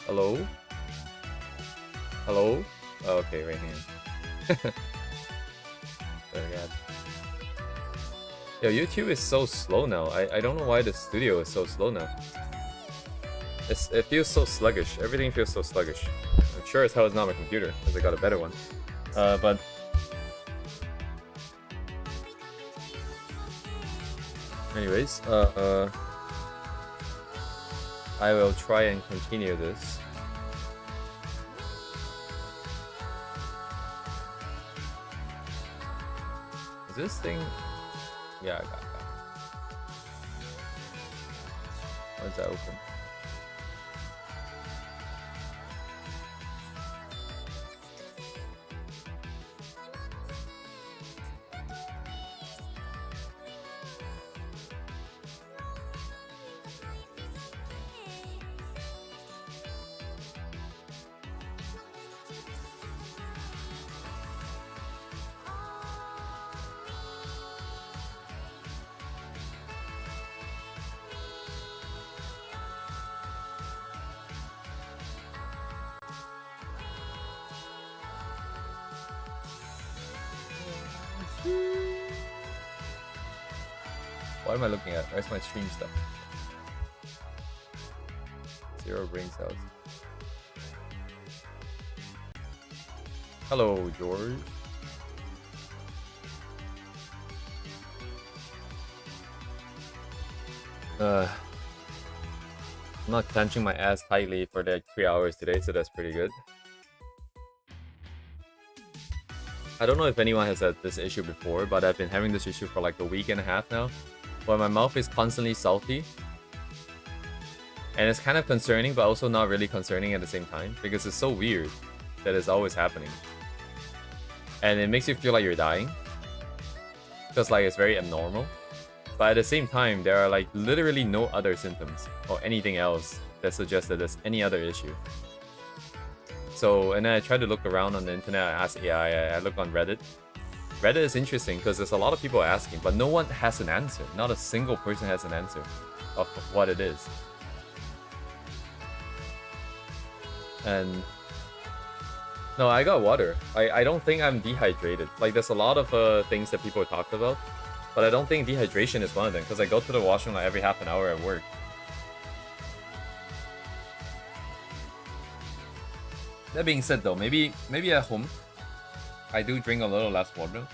Hello? Hello? Oh, okay, right here. Oh god. Yo, YouTube is so slow now. I don't know why the studio is so slow now. It feels so sluggish. Everything feels so sluggish. I'm sure as hell it's not my computer, because I got a better one. But anyways, I will try and continue this. Is this thing? Yeah, I got that. Why is that open? What am I looking at? Where's my stream stuff? 0 brain cells. Hello, George. I'm not clenching my ass tightly for like 3 hours today, so that's pretty good. I don't know if anyone has had this issue before, but I've been having this issue for like a week and a half now, where my mouth is constantly salty. And it's kind of concerning, but also not really concerning at the same time, because it's so weird that it's always happening. And it makes you feel like you're dying, because like it's very abnormal. But at the same time, there are like literally no other symptoms or anything else that suggests that there's any other issue. So, and then I tried to look around on the internet, I asked AI, I look on Reddit. Reddit is interesting because there's a lot of people asking, but no one has an answer. Not a single person has an answer of what it is. And no, I got water. I don't think I'm dehydrated. Like, there's a lot of things that people talk about, but I don't think dehydration is one of them, because I go to the washroom like every half an hour at work. That being said though, maybe at home, I do drink a little less water.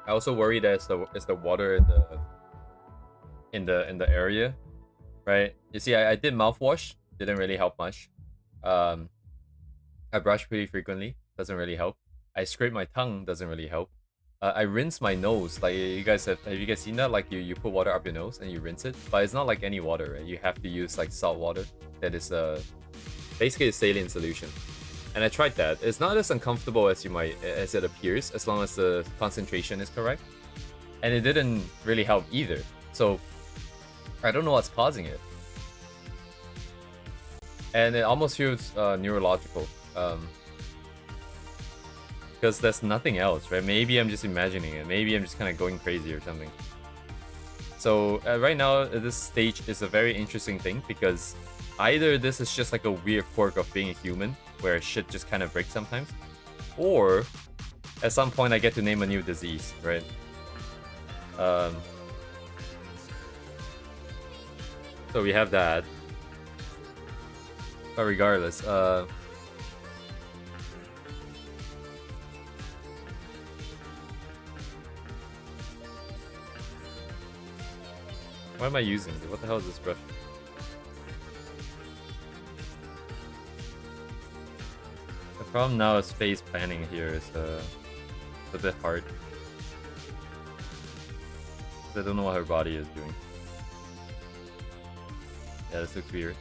I also worry that it's the water in the area, right? You see, I did mouthwash, didn't really help much. I brush pretty frequently, doesn't really help. I scrape my tongue, doesn't really help. I rinse my nose. Like, have you guys seen that? Like, you put water up your nose and you rinse it, but it's not like any water, right? You have to use like salt water that is basically a saline solution. And I tried that. It's not as uncomfortable as it appears, as long as the concentration is correct. And it didn't really help either. So I don't know what's causing it. And it almost feels neurological. Because there's nothing else, right? Maybe I'm just imagining it. Maybe I'm just kind of going crazy or something. So right now, this stage is a very interesting thing, because either this is just like a weird quirk of being a human, where shit just kind of breaks sometimes, or at some point I get to name a new disease, right? So we have that. But regardless, what am I using? What the hell is this brush? The problem now is face planning here is a bit hard. I don't know what her body is doing. Yeah, this looks weird.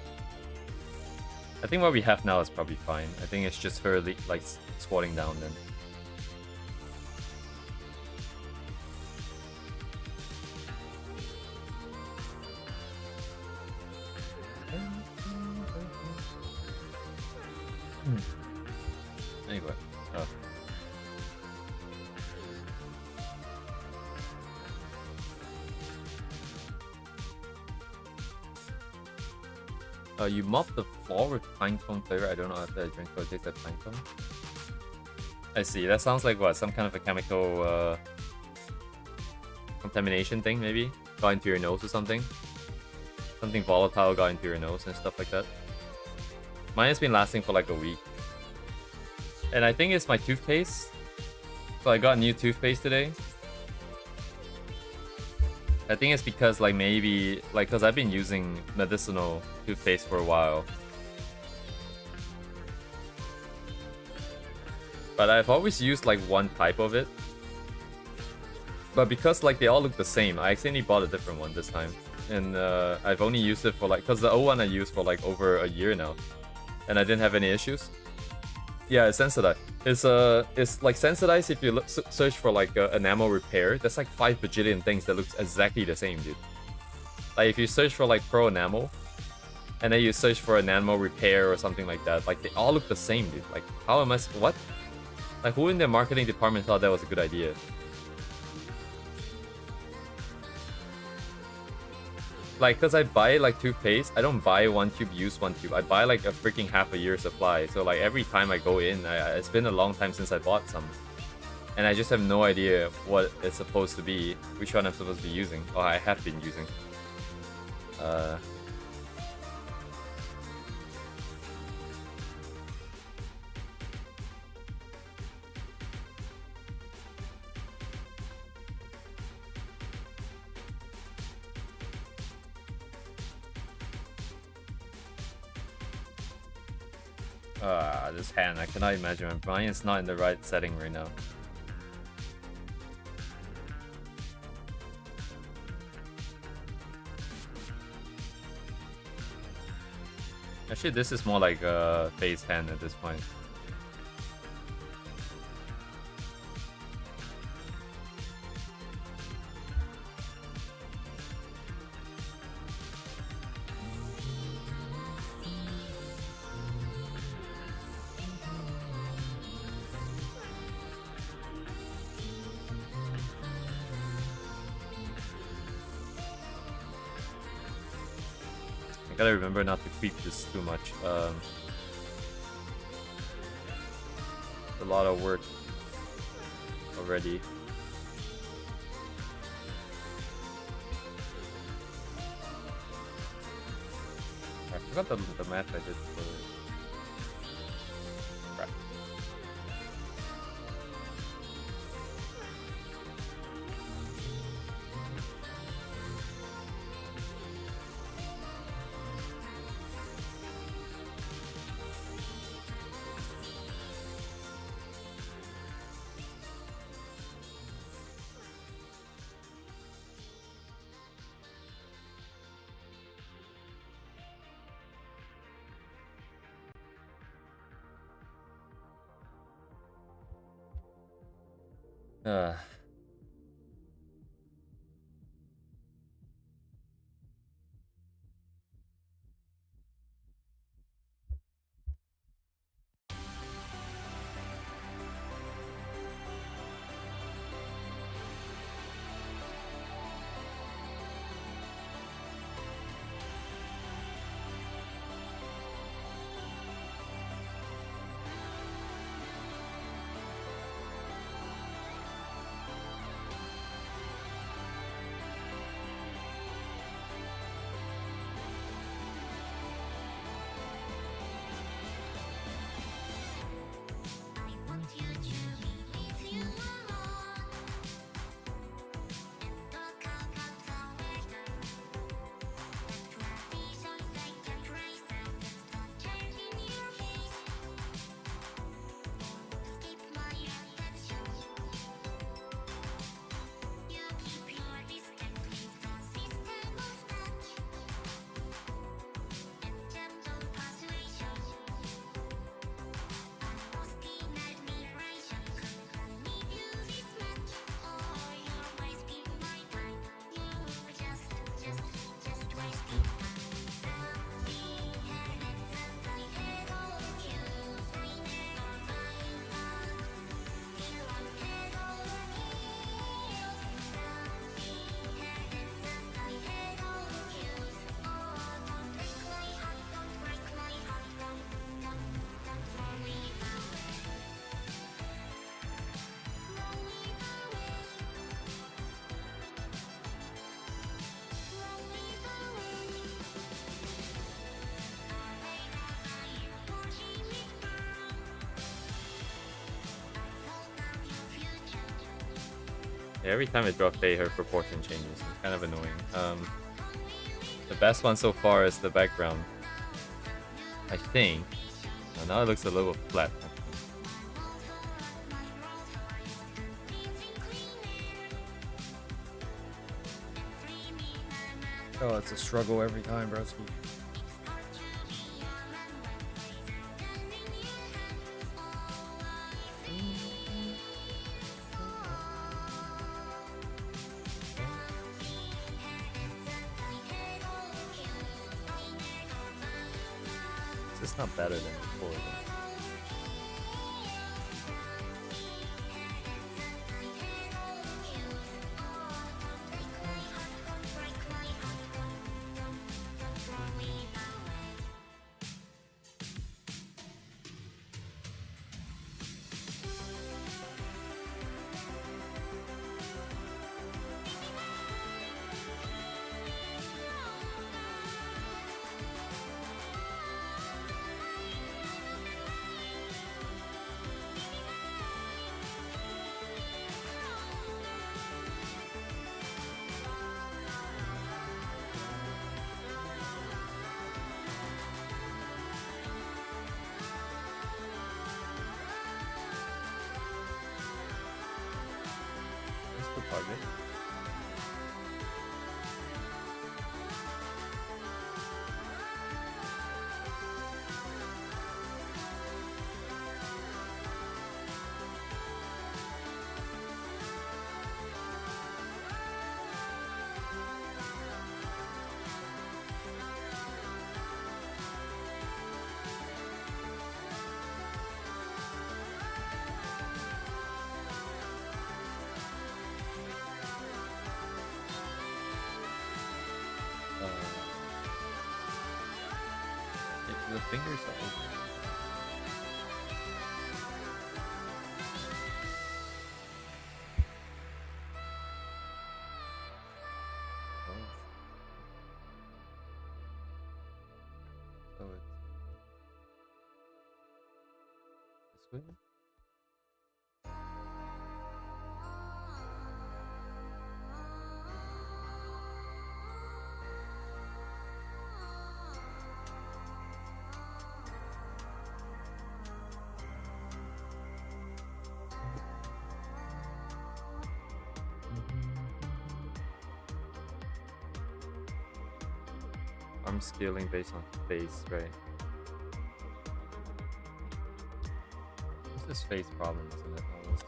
I think what we have now is probably fine. I think it's just her like squatting down then. Anyway, You mop the floor with pinecone flavor. I don't know after I drink or taste that pinecone. I see. That sounds like what? Some kind of a chemical contamination thing, maybe? Got into your nose or something? Something volatile got into your nose and stuff like that. Mine has been lasting for like a week. And I think it's my toothpaste. So I got a new toothpaste today. I think it's because like maybe like because I've been using medicinal toothpaste for a while. But I've always used like one type of it. But because like they all look the same, I accidentally bought a different one this time. And I've only used it for like, because the old one I used for like over a year now. And I didn't have any issues. Yeah, it's sensitized. It's like sensitized if you search for like enamel repair. There's like 5 bajillion things that looks exactly the same, dude. Like if you search for like pro enamel, and then you search for enamel repair or something like that, like they all look the same, dude. Like how am I, what? Like who in their marketing department thought that was a good idea? Like, cause I buy like toothpaste, I don't buy one tube, use one tube. I buy like a freaking half a year supply. So like every time I go in, it's been a long time since I bought some. And I just have no idea what it's supposed to be, which one I'm supposed to be using. Oh, I have been using. This hand, I cannot imagine. My brain is not in the right setting right now. Actually, this is more like a face hand at this point. I gotta remember not to creep this too much. A lot of work already. I forgot the math I did for... Crap. Uh. Yeah, every time I draw Faye, her proportion changes. It's kind of annoying. The best one so far is the background. I think. Now it looks a little flat. Oh, it's a struggle every time, broski. It's not better than before, though. Target. The fingers are open. Oh. So it's this way? I'm scaling based on face, right? It's this face problem, isn't it? Almost.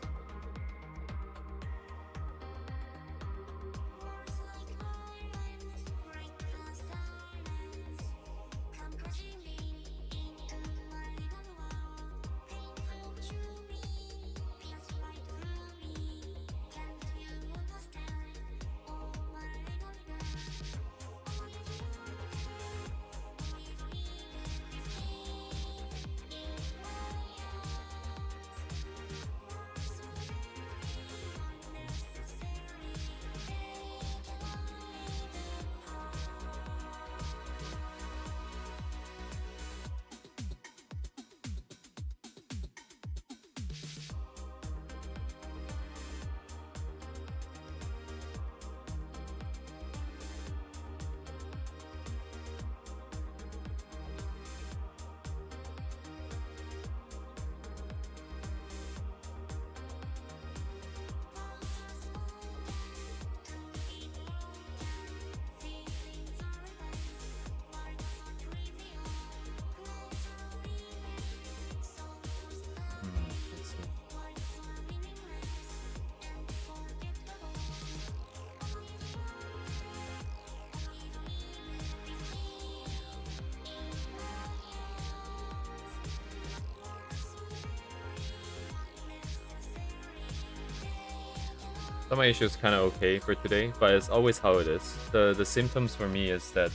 So my issue is kind of okay for today, but it's always how it is. The symptoms for me is that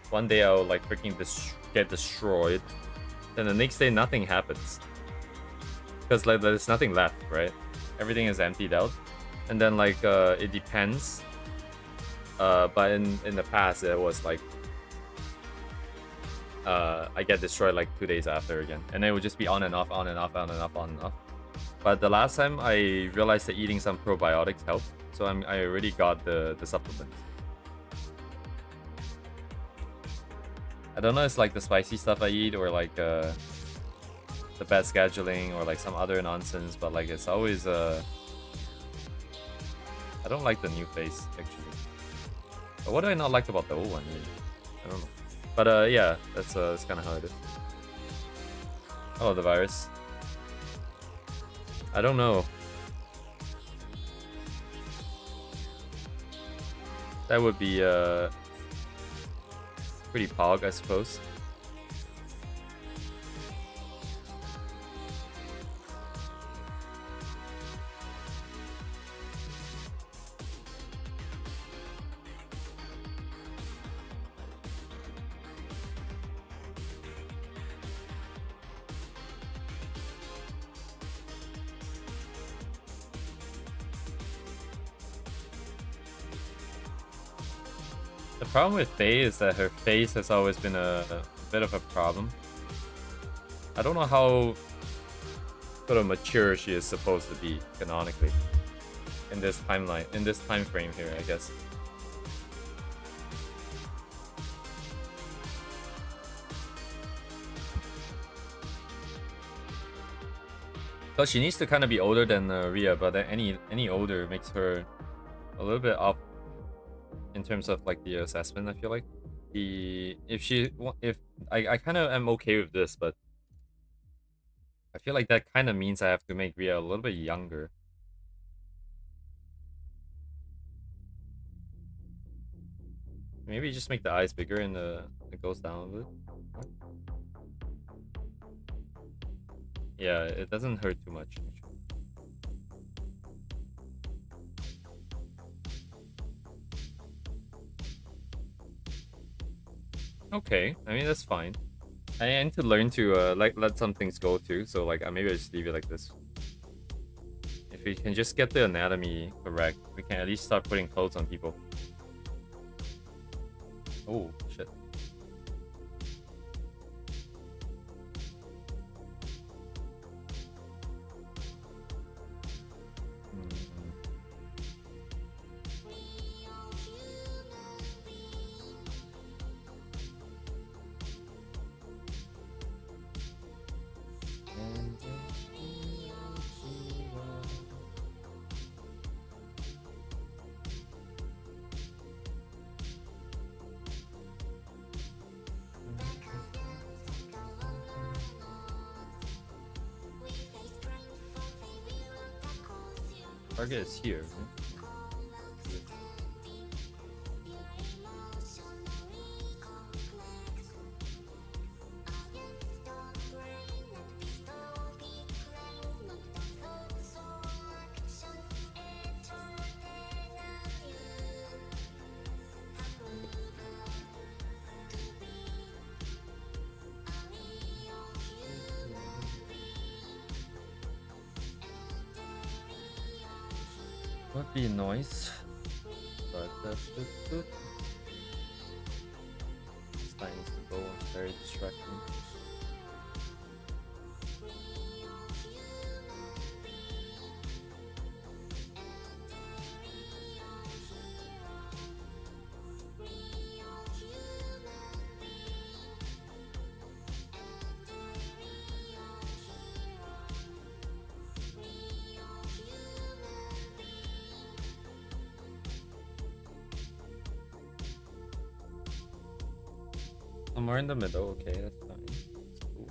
one day I'll like freaking get destroyed, then the next day nothing happens. Because like there's nothing left, right? Everything is emptied out. And then like it depends. But in the past it was like I get destroyed like 2 days after again. And it would just be on and off, on and off, on and off, on and off. But the last time I realized that eating some probiotics helped, so I already got the supplements. I don't know, it's like the spicy stuff I eat or like the bad scheduling or like some other nonsense, but like it's always I don't like the new face actually. But what do I not like about the old one? Really? I don't know. But yeah, that's kind of how it is. Oh, the virus. I don't know. That would be pretty pog, I suppose. The problem with Faye is that her face has always been a bit of a problem. I don't know how sort of mature she is supposed to be canonically in this timeline, in this time frame here, I guess. But she needs to kind of be older than Rhea, but then any older makes her a little bit off in terms of like the assessment. I feel like if I kind of am okay with this, but I feel like that kind of means I have to make Rhea a little bit younger. Maybe just make the eyes bigger and it goes down a bit. Yeah, it doesn't hurt too much. Okay, I mean that's fine. I need to learn to like let some things go too. So like maybe I just leave it like this. If we can just get the anatomy correct, we can at least start putting clothes on people. Oh shit. Target is here. Would be noise, but that's good. This time needs to go. It's very distracting. Somewhere in the middle, okay, that's fine. That's cool.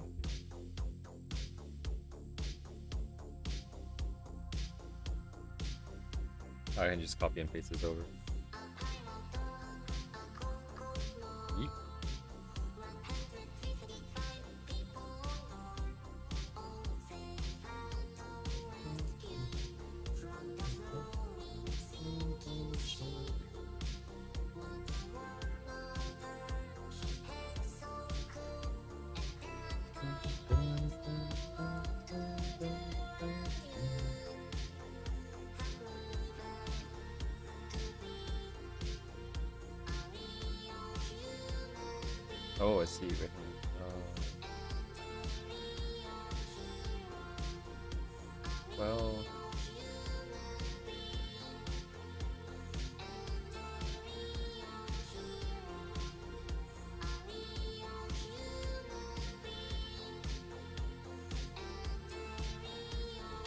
I can just copy and paste this over. Yeet. Oh, I see right here.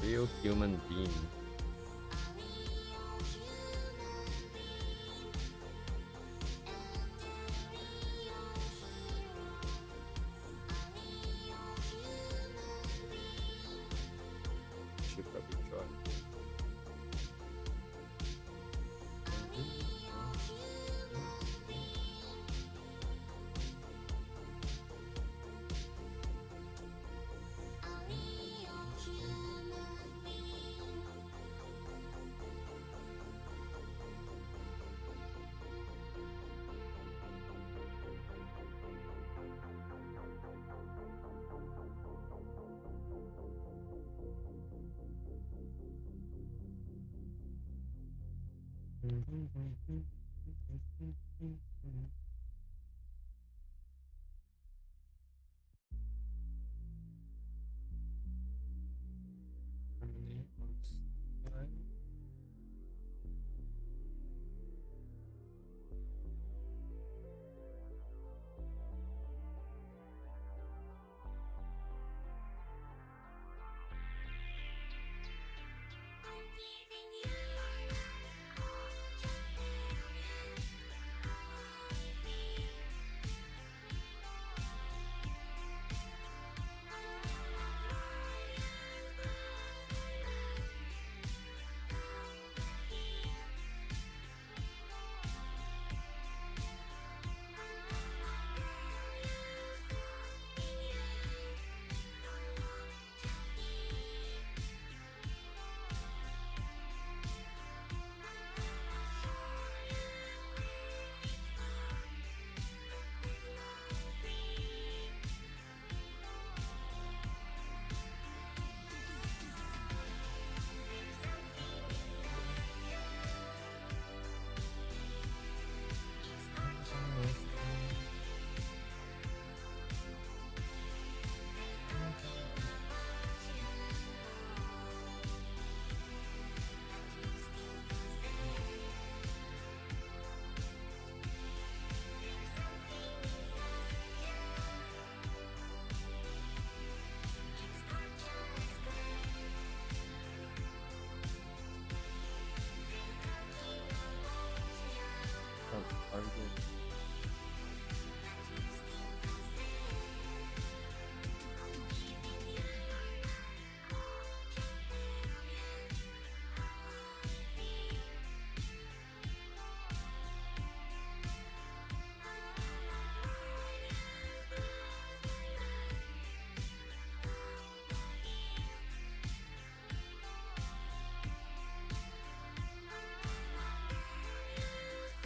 Real human being. Should probably try.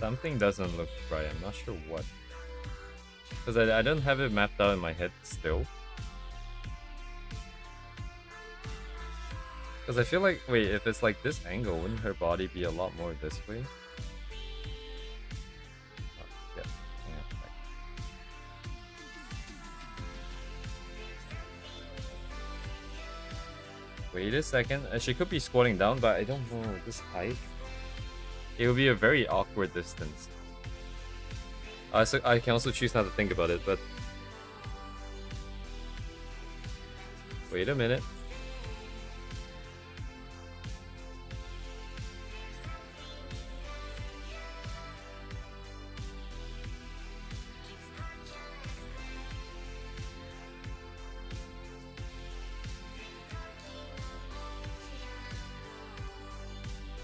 Something doesn't look right. I'm not sure what. Because I don't have it mapped out in my head still. Because I feel like, wait, if it's like this angle, wouldn't her body be a lot more this way? Oh, yeah. Hang on, back. Wait a second. She could be squatting down, but I don't know. This height. It would be a very awkward distance. So I can also choose not to think about it, but... Wait a minute.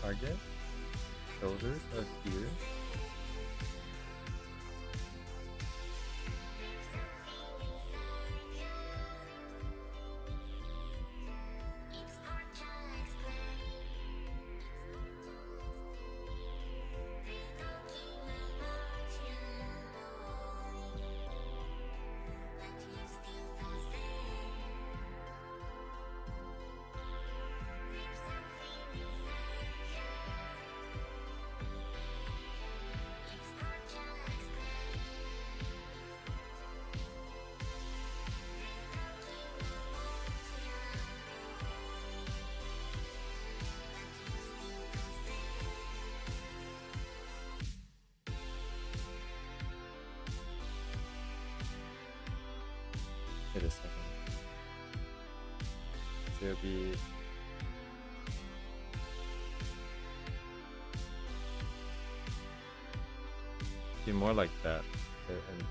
Target. Shoulders are here. Wait a second. So it'll be Be more like that. And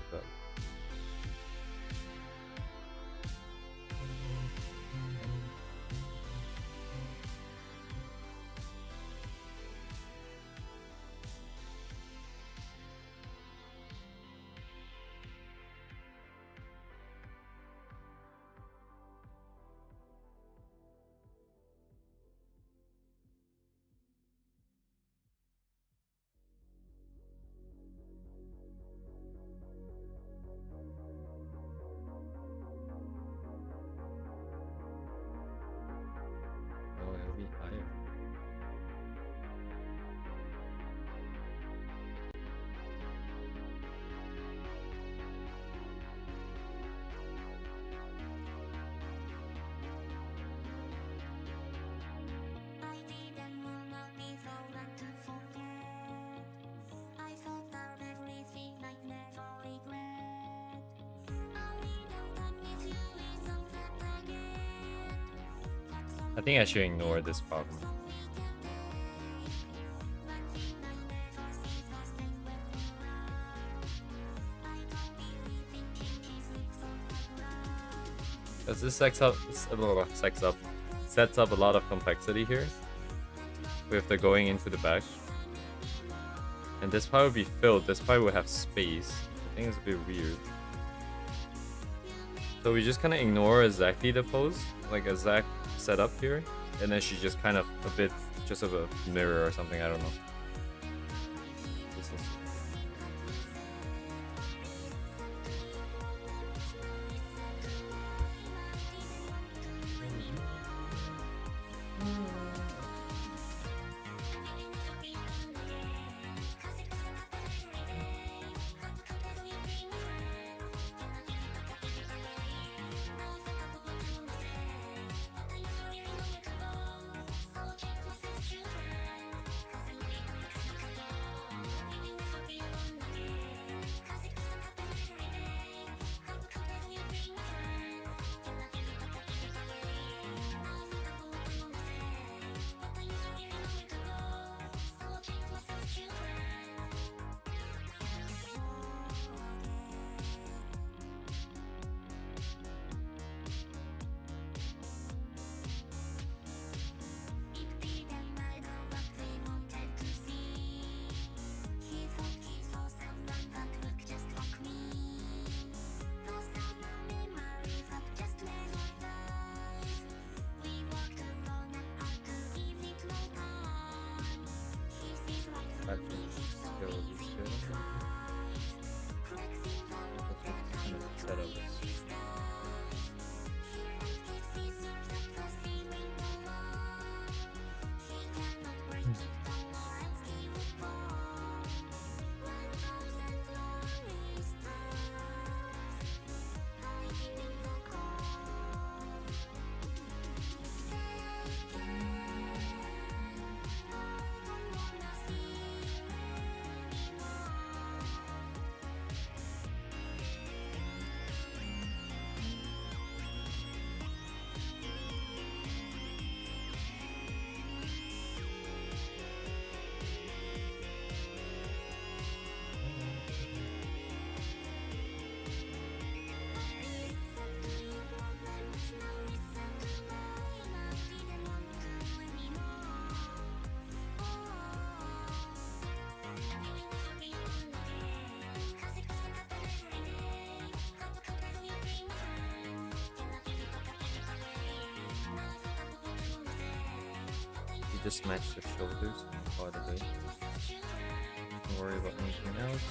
oh, it'll be higher. I think I should ignore this problem. Because this sets up a lot of complexity here with the going into the back. And this part would be filled. This part would have space. I think it's a bit weird. So we just kind of ignore exactly the pose, like exact setup here, and then she just kind of a bit just of a mirror or something. I don't know. This is... Just match the shoulders by the way. Don't worry about anything else.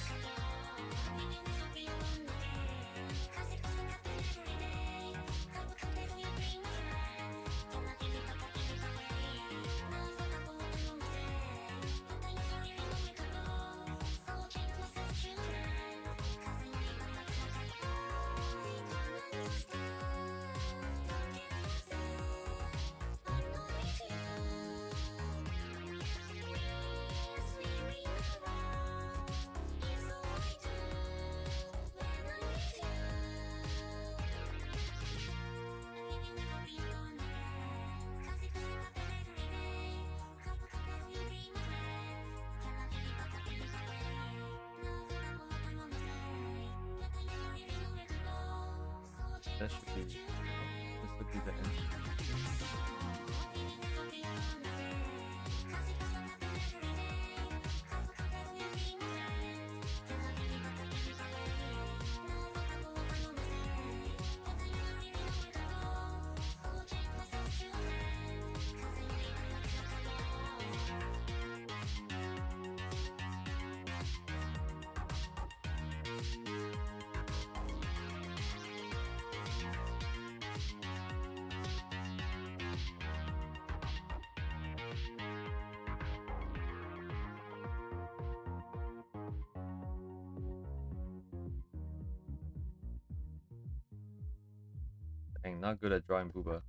That should be. This would be the end. Dang, not good at drawing booba.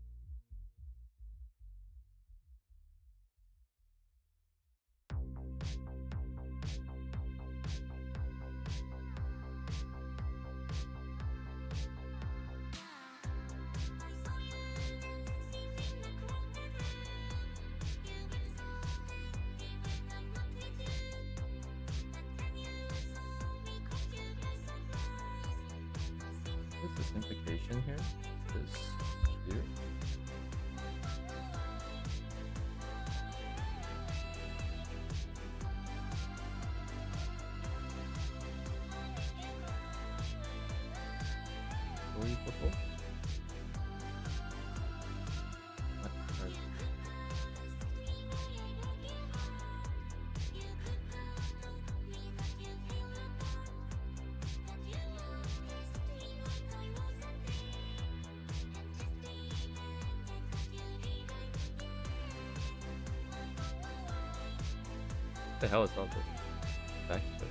What's this implication here? This here? Three purple? What the hell is all this? Back to it.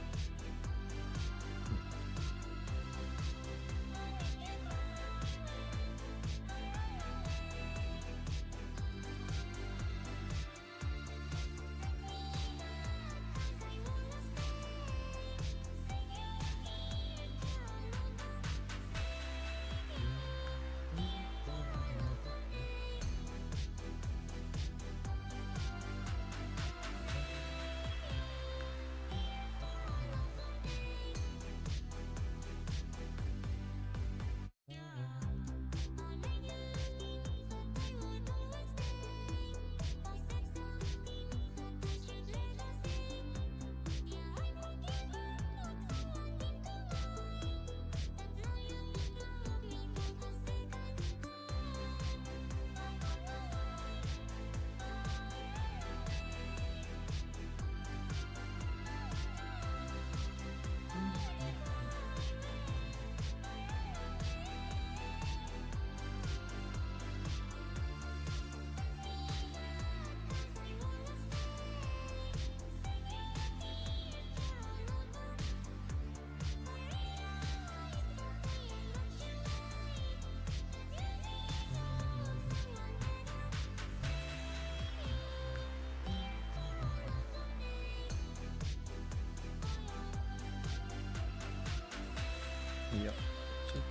Yep. Chica.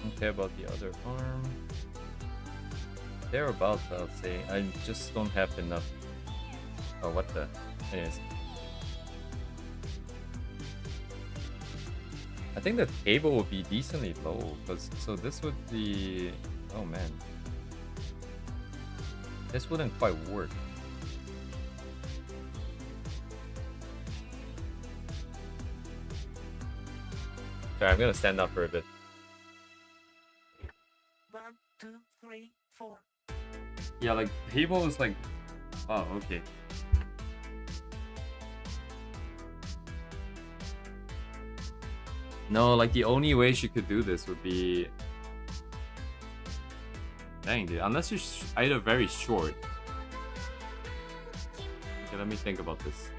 Don't care about the other arm. Thereabouts, I'll say. I just don't have enough. Oh, what the? Anyways. I think the table would be decently low, because so this would be. Oh man. This wouldn't quite work. Sorry, I'm gonna stand up for a bit. 1, 2, 3, 4. Yeah, like table is like. Oh, okay. No, like the only way she could do this would be. Dang, dude. Unless you're either very short. Okay, let me think about this.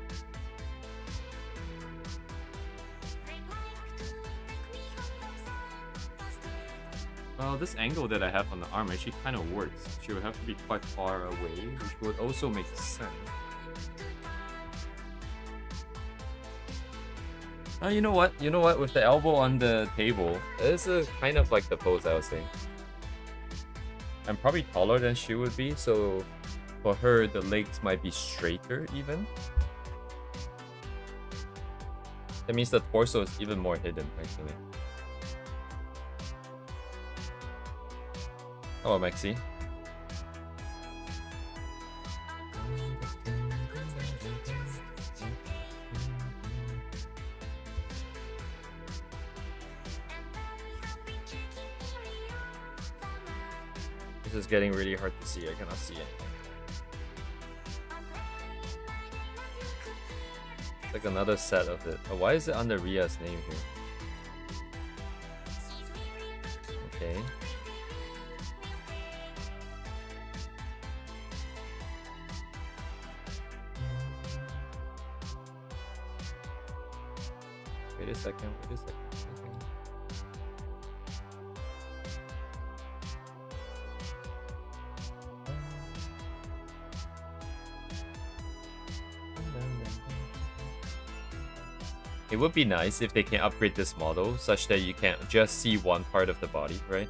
Well, this angle that I have on the arm actually kind of works. She would have to be quite far away, which would also make sense. You know what? You know what? With the elbow on the table, this is kind of like the pose I was saying. I'm probably taller than she would be, so for her, the legs might be straighter even. That means the torso is even more hidden, actually. Oh, Maxi. This is getting really hard to see. I cannot see anything. It's like another set of it. Oh, why is it under Ria's name here? Okay. Wait a second, wait a second. It would be nice if they can upgrade this model such that you can just see one part of the body, right?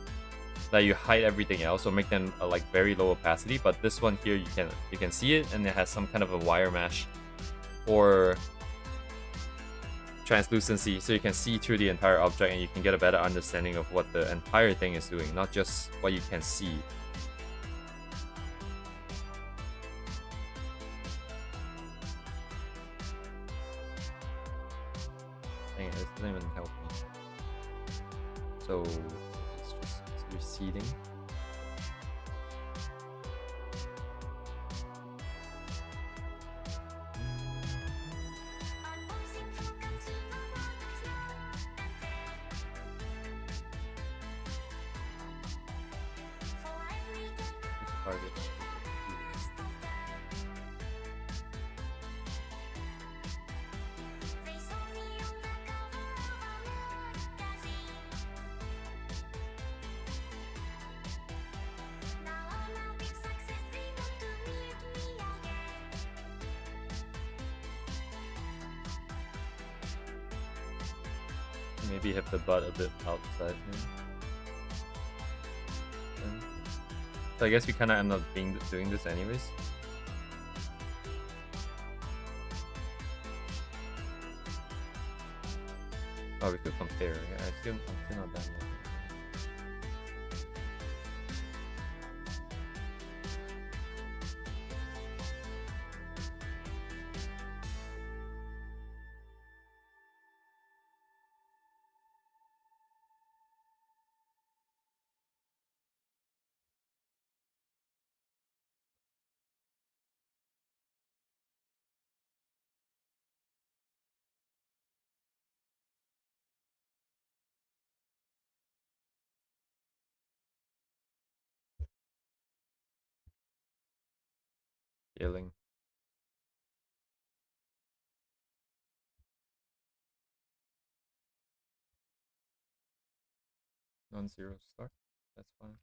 That you hide everything else or make them like very low opacity. But this one here, you can see it, and it has some kind of a wire mesh or translucency, so you can see through the entire object and you can get a better understanding of what the entire thing is doing, not just what you can see. Dang it, this doesn't even help me. So it's just receding. Target. Maybe have the butt a bit outside here. So I guess we kind of end up doing this anyways. Oh, we could compare. Yeah, I'm still not done yet. Healing. Non-zero start. That's fine.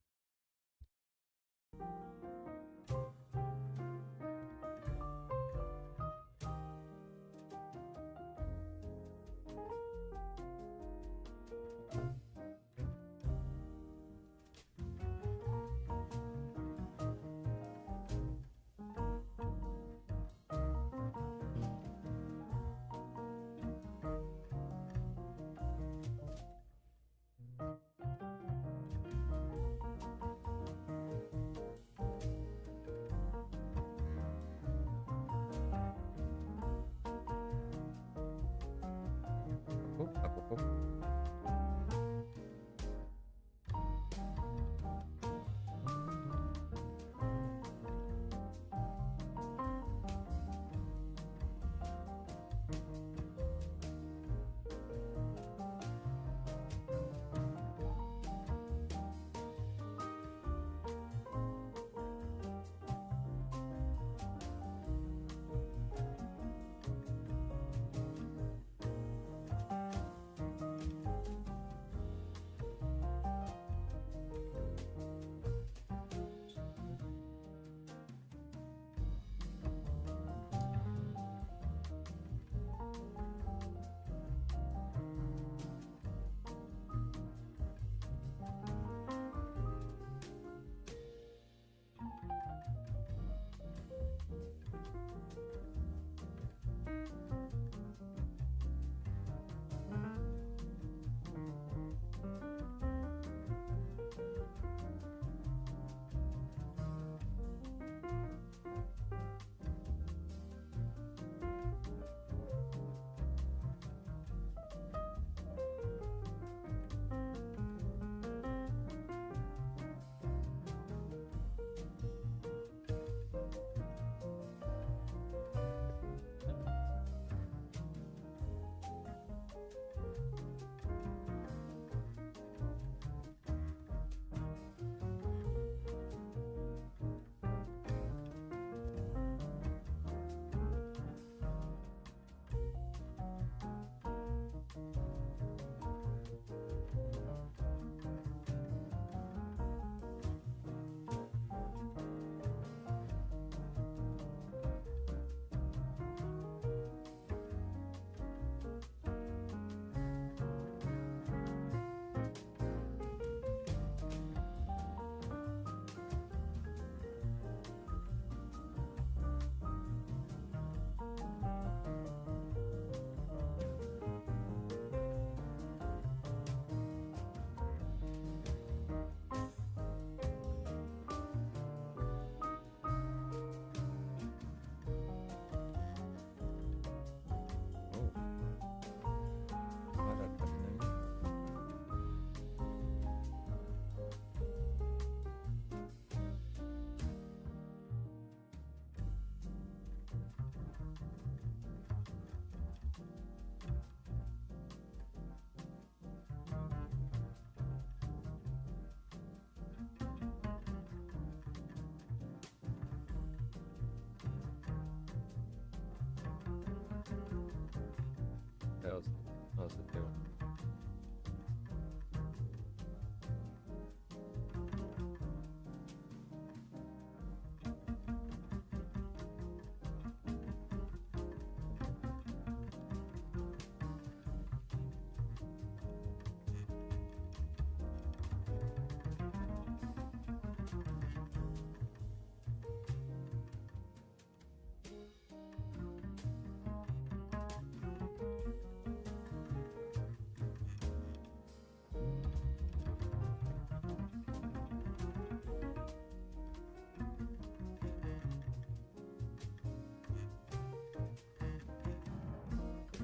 That was the tail.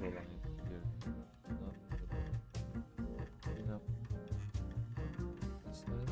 Hold on, here. Yep. This side.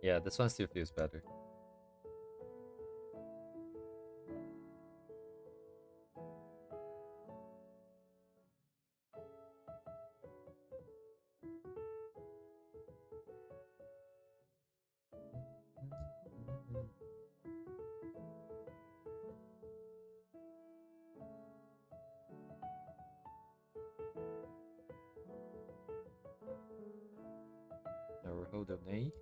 Yeah, this one still feels better. Naruhodo Nei.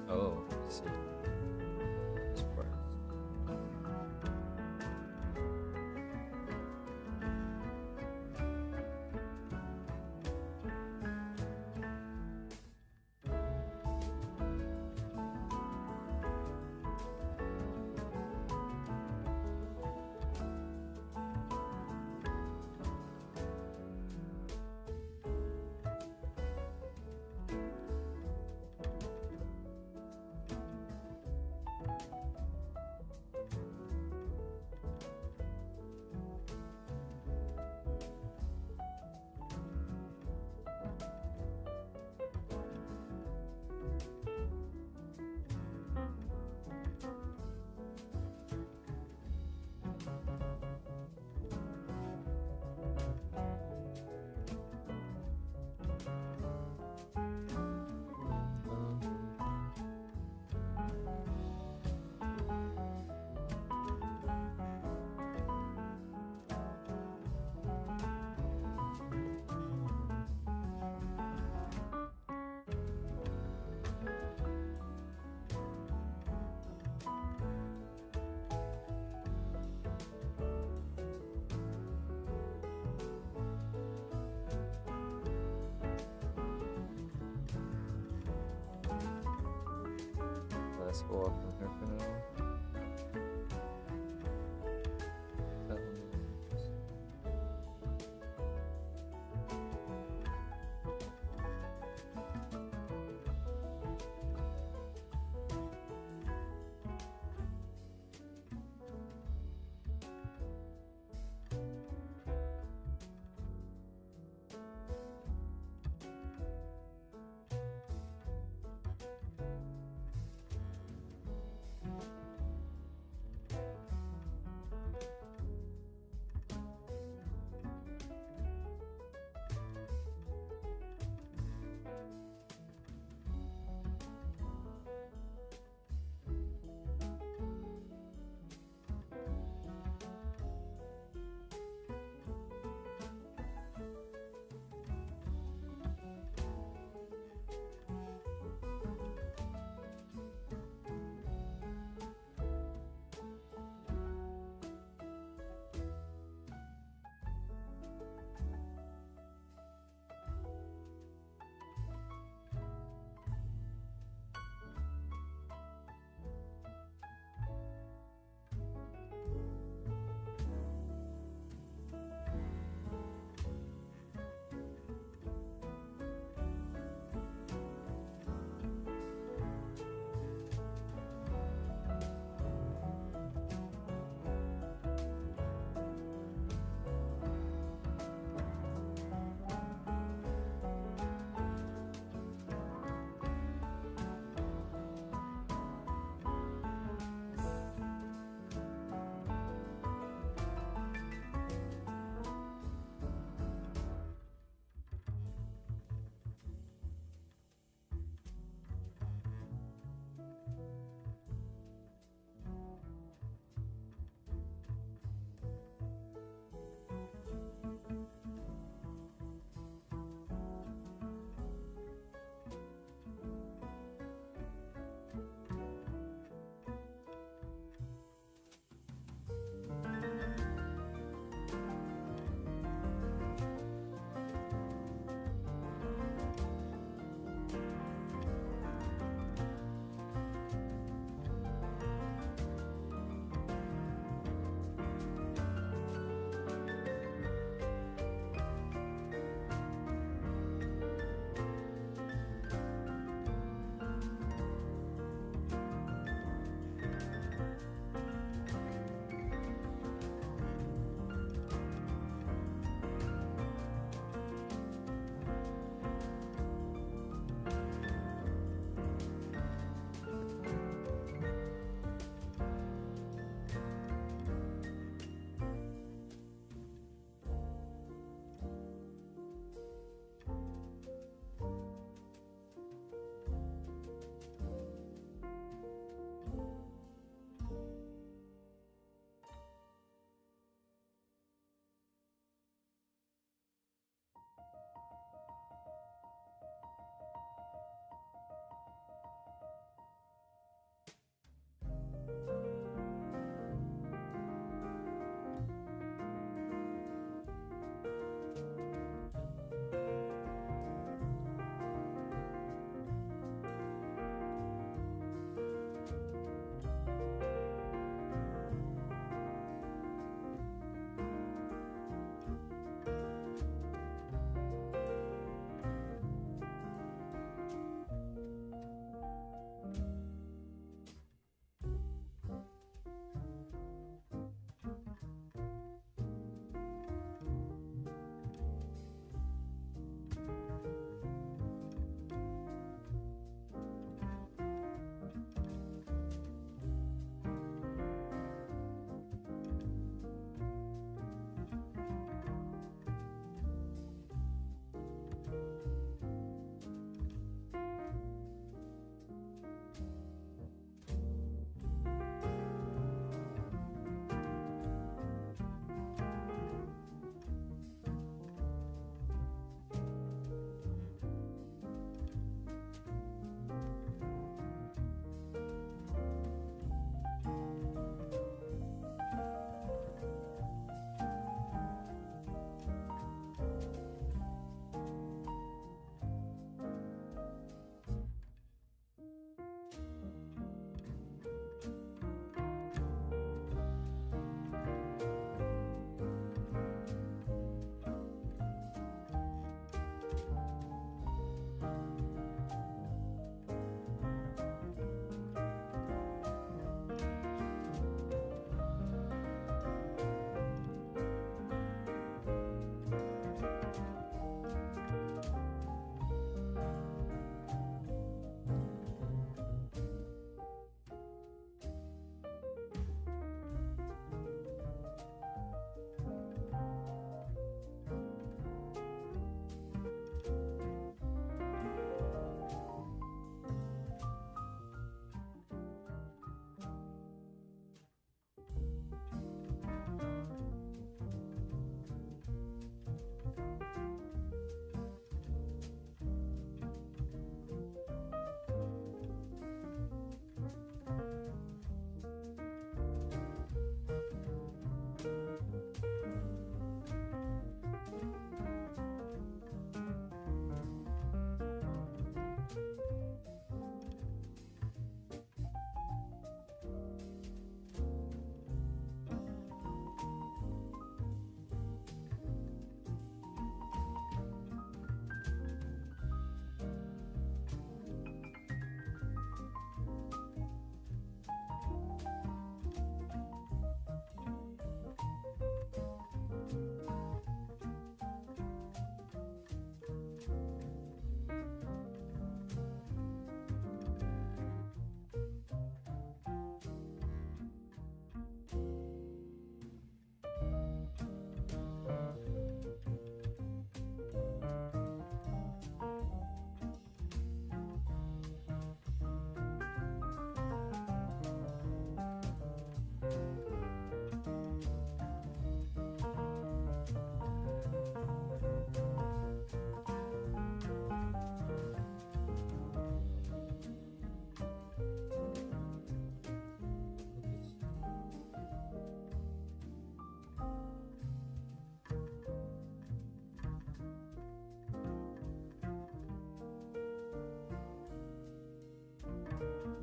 Oh, I see. Surprise. Let's go up from here for now.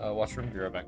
Washroom, be right back.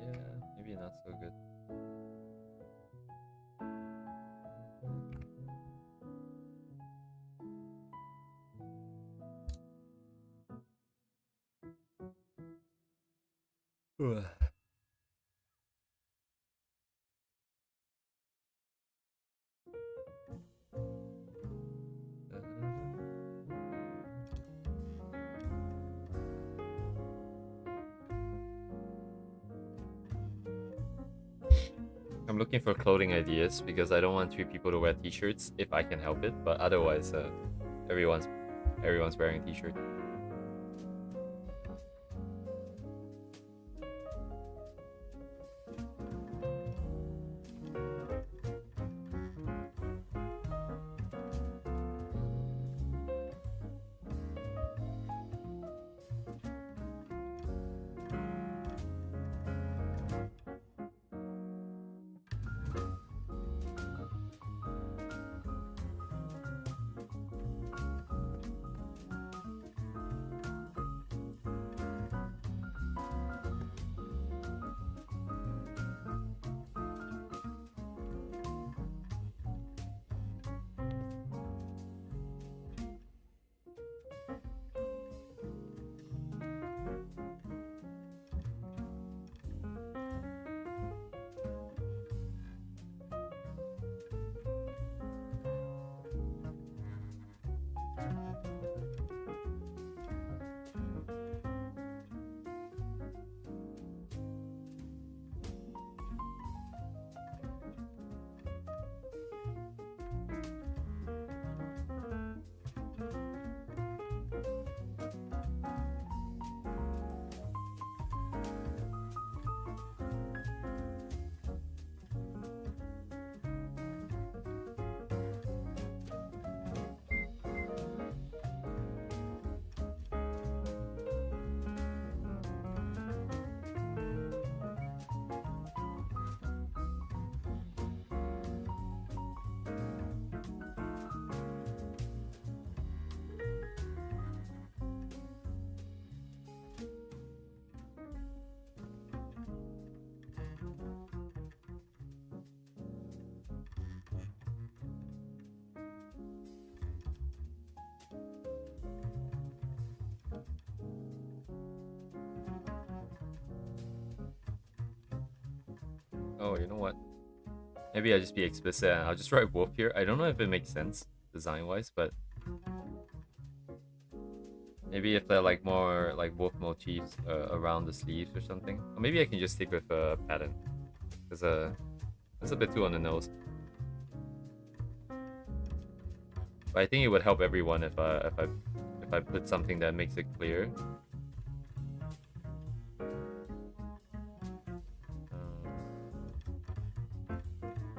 Yeah, maybe not so good. Ugh. I'm looking for clothing ideas because I don't want 3 people to wear t-shirts if I can help it, but otherwise, everyone's wearing a t-shirt. Oh, you know what? Maybe I'll just be explicit and I'll just write wolf here. I don't know if it makes sense, design-wise, but maybe if they're like more like wolf motifs around the sleeves or something, or maybe I can just stick with a pattern, because that's a bit too on the nose. But I think it would help everyone if I put something that makes it clear.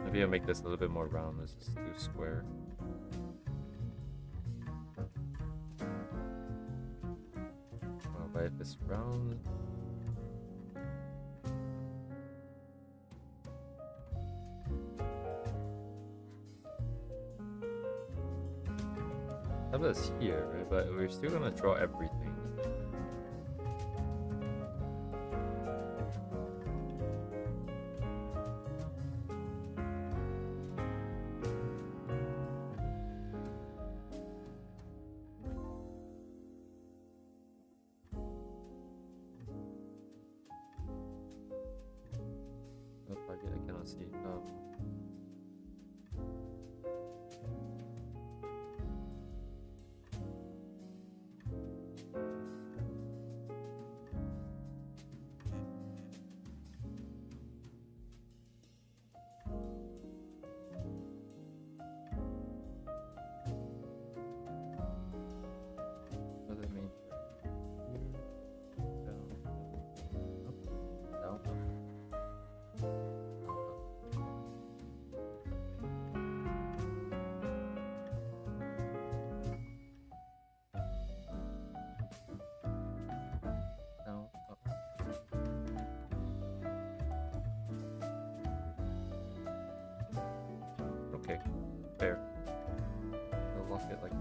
Maybe I'll make this a little bit more round. Let's just do square. But if it's round, have this here, right? But we're still gonna draw everything. I cannot see. What does it mean? Here, down, up, down, up. Down, up. Okay, fair. I'll lock it like this.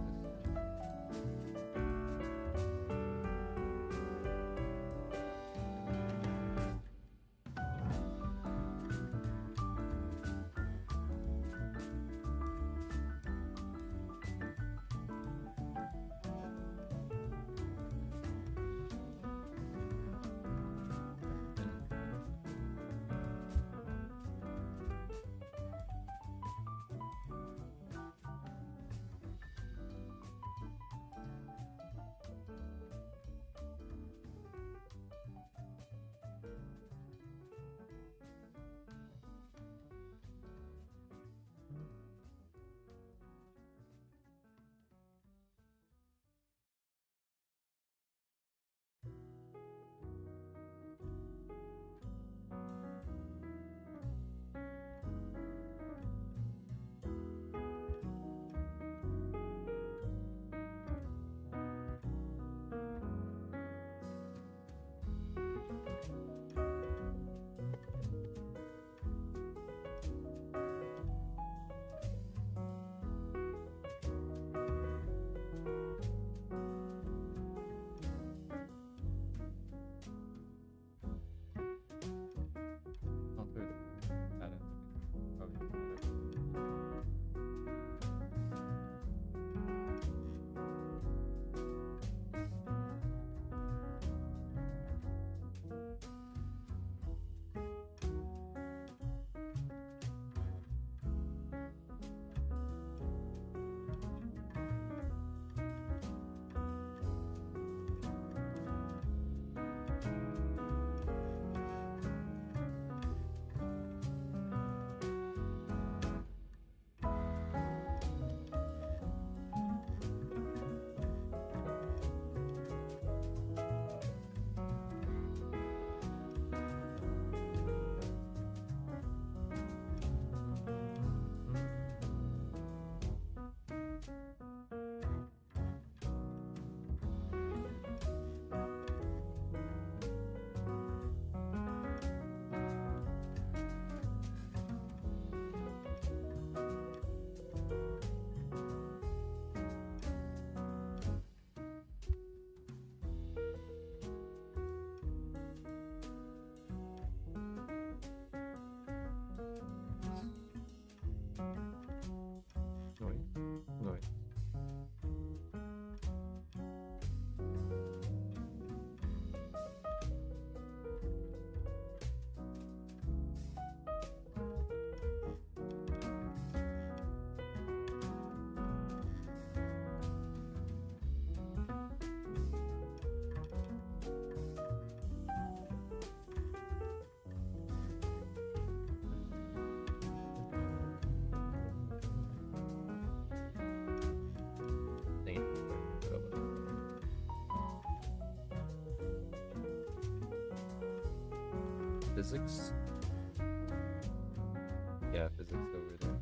physics. Yeah, physics over there.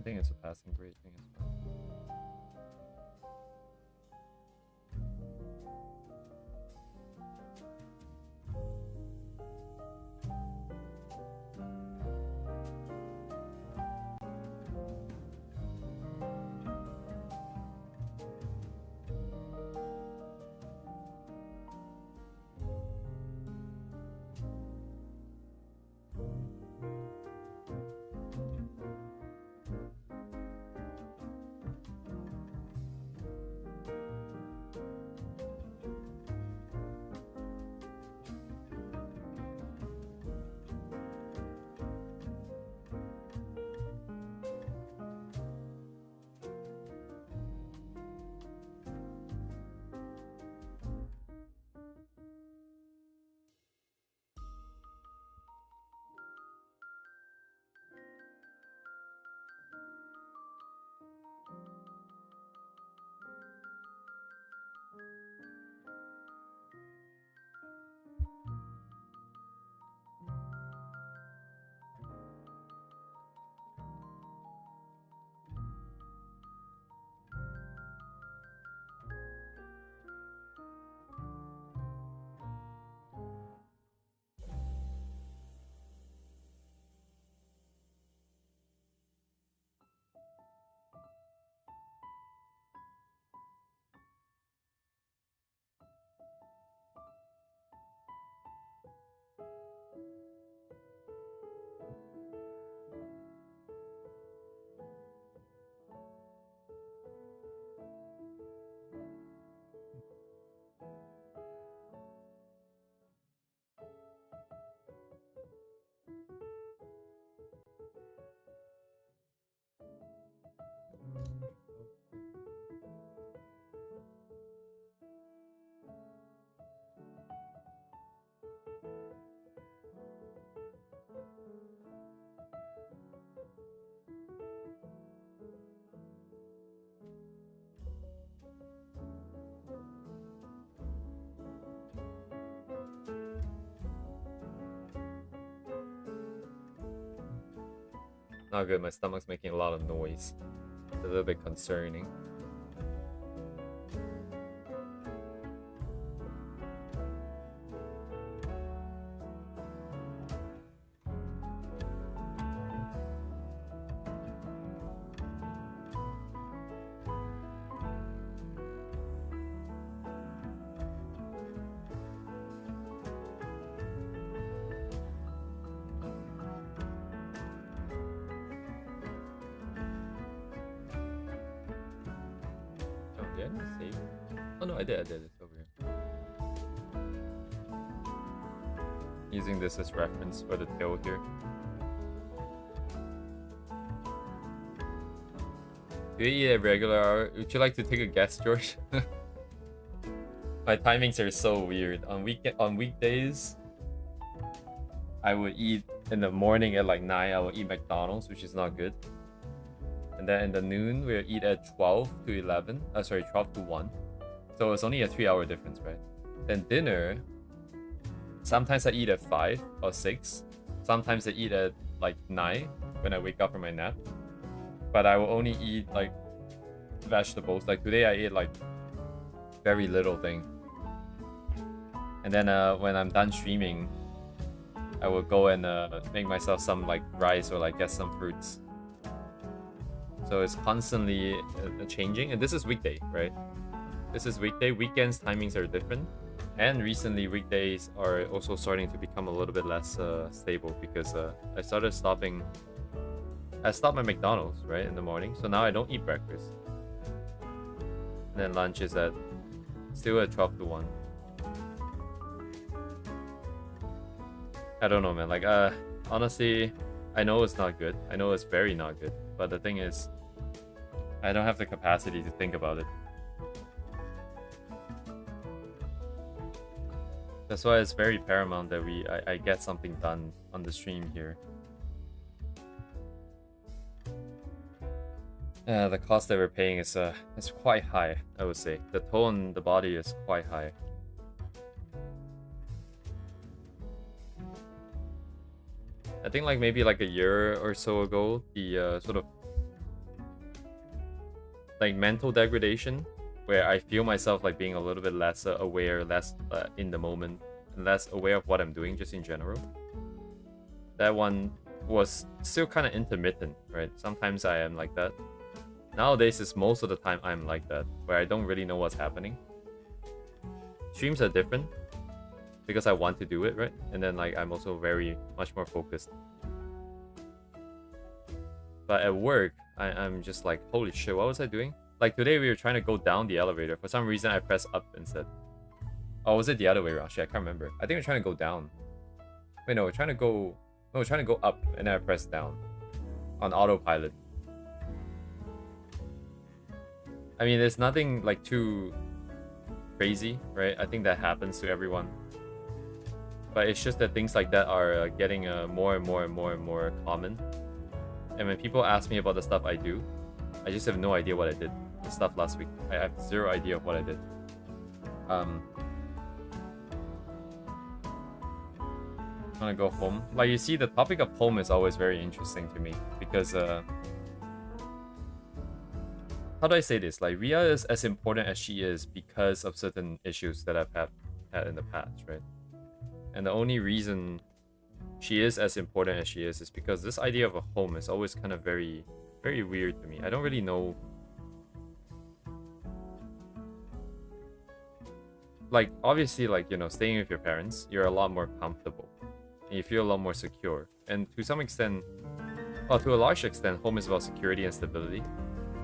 I think it's a passing grade thing as well. Not good, my stomach's making a lot of noise. It's a little bit concerning. Did I save? Oh no, I did. It's over here. Using this as reference for the tail here. Do you eat at regular hour? Would you like to take a guess, George? My timings are so weird. On weekdays, I would eat in the morning at like 9. I will eat McDonald's, which is not good. And then in the noon, we'll eat at 12 to 11. Sorry, 12 to 1. So it's only a 3-hour difference, right? Then dinner, sometimes I eat at 5 or 6. Sometimes I eat at like 9 when I wake up from my nap. But I will only eat like vegetables. Like today I ate like very little thing. And then when I'm done streaming, I will go and make myself some like rice or like get some fruits. So it's constantly changing, and this is weekday, right? This is weekday. Weekends timings are different, and recently weekdays are also starting to become a little bit less stable because I stopped my McDonald's right in the morning, so now I don't eat breakfast. And then lunch is still at 12 to 1. I don't know, man. Like honestly, I know it's not good. I know it's very not good. But the thing is, I don't have the capacity to think about it. That's why it's very paramount that I get something done on the stream here. The cost that we're paying is quite high, I would say. The toll on the body is quite high. I think like maybe like a year or so ago, the sort of like mental degradation, where I feel myself like being a little bit less aware, less in the moment, and less aware of what I'm doing just in general. That one was still kind of intermittent, right? Sometimes I am like that. Nowadays, it's most of the time I'm like that, where I don't really know what's happening. Streams are different because I want to do it, right? And then like I'm also very much more focused. But at work, I'm just like, holy shit, what was I doing? Like today we were trying to go down the elevator. For some reason, I pressed up instead. Oh, was it the other way around? Shit, I can't remember. I think we're trying to go down. Wait, no, we're trying to go... No, we're trying to go up, and then I pressed down. On autopilot. I mean, there's nothing like too crazy, right? I think that happens to everyone. But it's just that things like that are getting more and more common. And when people ask me about the stuff I do, I just have no idea what I did. The stuff last week, I have zero idea of what I did. I'm gonna go home. Like you see, the topic of home is always very interesting to me because how do I say this? Like Ria is as important as she is because of certain issues that I've had in the past, right? And the only reason she is as important as she is because this idea of a home is always kind of very, very weird to me. I don't really know. Like, obviously, like, you know, staying with your parents, you're a lot more comfortable. And you feel a lot more secure. And to some extent, well, to a large extent, home is about security and stability.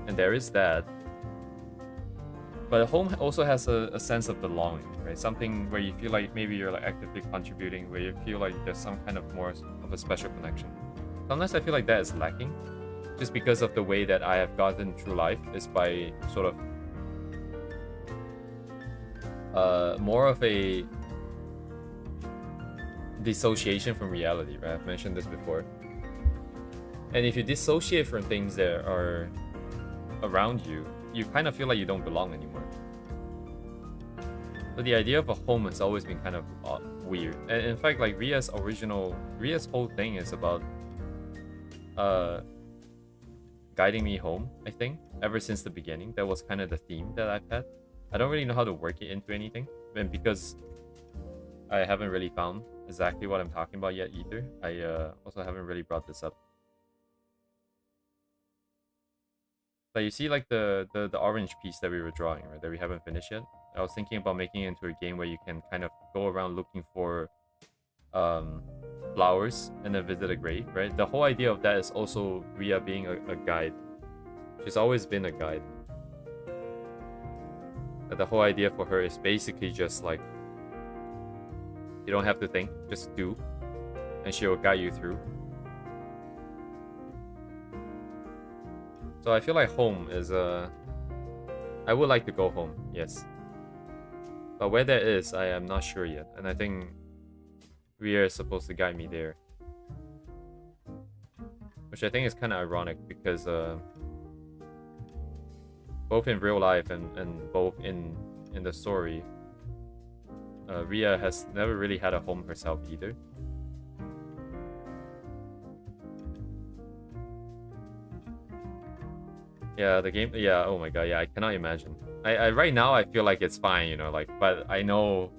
And there is that. But home also has a sense of belonging, right? Something where you feel like maybe you're like actively contributing, where you feel like there's some kind of more of a special connection. Sometimes I feel like that is lacking, just because of the way that I have gotten through life is by sort of more of a dissociation from reality, right? I've mentioned this before. And if you dissociate from things that are around you, you kind of feel like you don't belong anymore. So the idea of a home has always been kind of weird. And in fact, like Ria's whole thing is about guiding me home, I think. Ever since the beginning, that was kind of the theme that I've had. I don't really know how to work it into anything. And because I haven't really found exactly what I'm talking about yet either, I also haven't really brought this up. But you see like the orange piece that we were drawing, right, that we haven't finished yet? I was thinking about making it into a game where you can kind of go around looking for flowers and then visit a grave, right? The whole idea of that is also Ria being a guide. She's always been a guide. But the whole idea for her is basically just like, you don't have to think, just do, and she will guide you through. So I feel like home is I would like to go home, yes. But where that is, I am not sure yet. And I think Ria is supposed to guide me there. Which I think is kind of ironic because both in real life and both in the story, Ria has never really had a home herself either. Yeah, the game. Yeah, oh my god. Yeah, I cannot imagine. I right now I feel like it's fine, you know, like, but I know,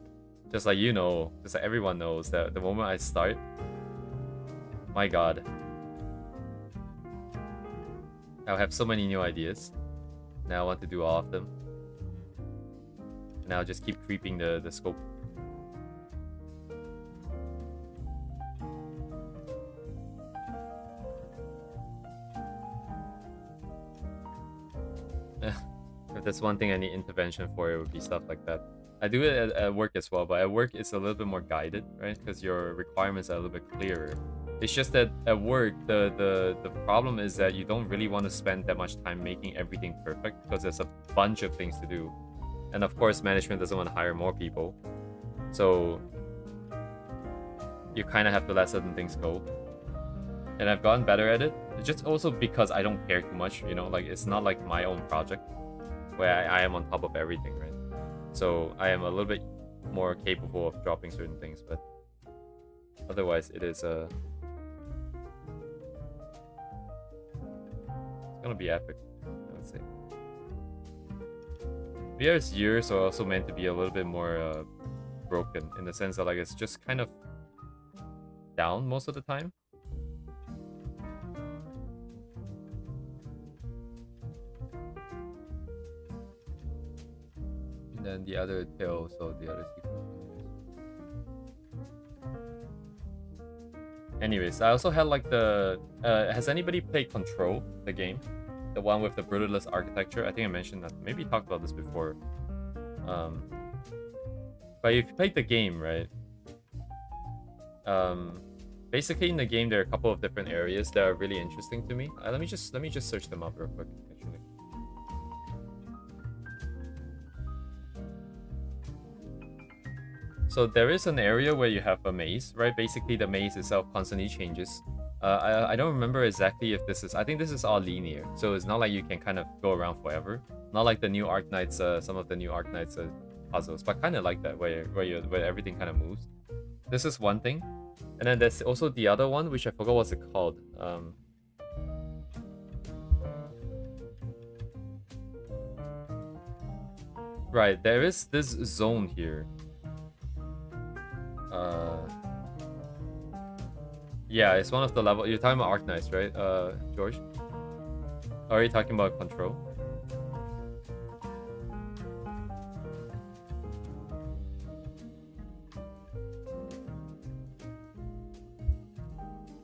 just like you know, just like everyone knows that the moment I start, my god, I'll have so many new ideas. Now I want to do all of them. And I'll just keep creeping the scope. If there's one thing I need intervention for, it would be stuff like that. I do it at work as well, but at work it's a little bit more guided, right? Because your requirements are a little bit clearer. It's just that at work, the problem is that you don't really want to spend that much time making everything perfect because there's a bunch of things to do. And of course, management doesn't want to hire more people. So you kind of have to let certain things go. And I've gotten better at it. It's just also because I don't care too much, you know? Like, it's not like my own project where I am on top of everything, right? So I am a little bit more capable of dropping certain things, but otherwise it is it's gonna be epic, I would say. VR's years are also meant to be a little bit more broken in the sense that like it's just kind of down most of the time. And then the other tail, so the other sequence. Anyways, I also had like the has anybody played Control, the game? The one with the brutalist architecture? I think I mentioned that. Maybe talked about this before. But if you played the game, right? Basically in the game there are a couple of different areas that are really interesting to me. Let me just search them up real quick, actually. So there is an area where you have a maze, right? Basically the maze itself constantly changes. I don't remember exactly if this is... I think this is all linear, so it's not like you can kind of go around forever. Not like the new Arknights, some of the new Arknights puzzles, but kind of like that, where everything kind of moves. This is one thing. And then there's also the other one, which I forgot what's it called. Right, there is this zone here. Yeah, it's one of the level. You're talking about Arknights, right, George? Or are you talking about Control?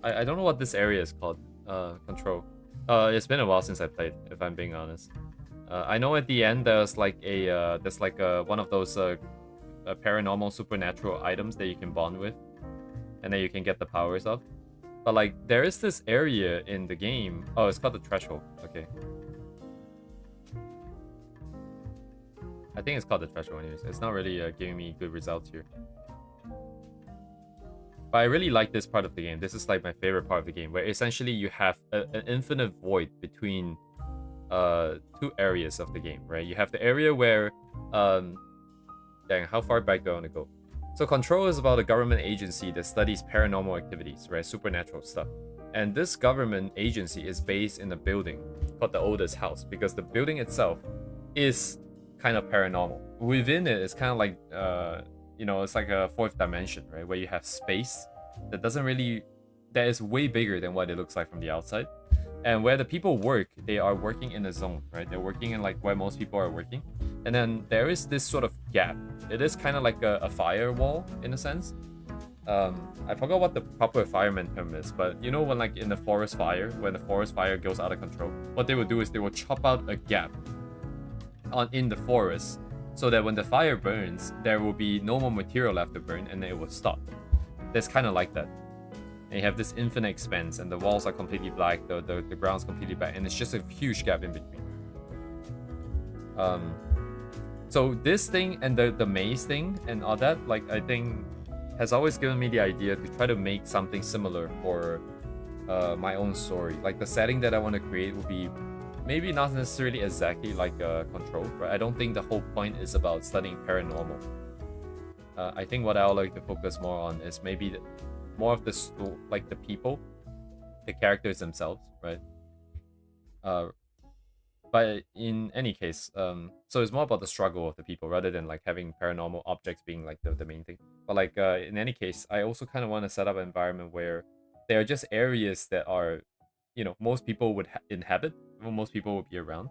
I don't know what this area is called. Control. It's been a while since I played, if I'm being honest. I know at the end there's like one of those paranormal supernatural items that you can bond with, and then you can get the powers of. But like there is this area in the game. Oh, it's called the threshold. Okay. I think it's called the threshold anyways. It's not really giving me good results here. But I really like this part of the game. This is like my favorite part of the game, where essentially you have an infinite void between two areas of the game, right? You have the area where dang, how far back do I want to go? So Control is about a government agency that studies paranormal activities, right? Supernatural stuff. And this government agency is based in a building called the Oldest House, because the building itself is kind of paranormal. Within it, it's kind of like, you know, it's like a fourth dimension, right? Where you have space that is way bigger than what it looks like from the outside. And where the people work, they are working in a zone, right? They're working in like where most people are working. And then there is this sort of gap. It is kind of like a firewall in a sense. I forgot what the proper fireman term is, but you know when like in the forest fire, when the forest fire goes out of control, what they would do is they will chop out a gap in the forest so that when the fire burns, there will be no more material left to burn and it will stop. It's kind of like that. And you have this infinite expanse, and the walls are completely black, the ground's completely black, and it's just a huge gap in between. So this thing and the maze thing and all that, like, I think has always given me the idea to try to make something similar for my own story. Like the setting that I want to create will be maybe not necessarily exactly like Control, right? I don't think the whole point is about studying paranormal. I think what I would like to focus more on is maybe more of the like the people, the characters themselves, right? But in any case, so it's more about the struggle of the people rather than like having paranormal objects being like the main thing. But like in any case, I also kind of want to set up an environment where there are just areas that are, you know, most people would inhabit, most people would be around.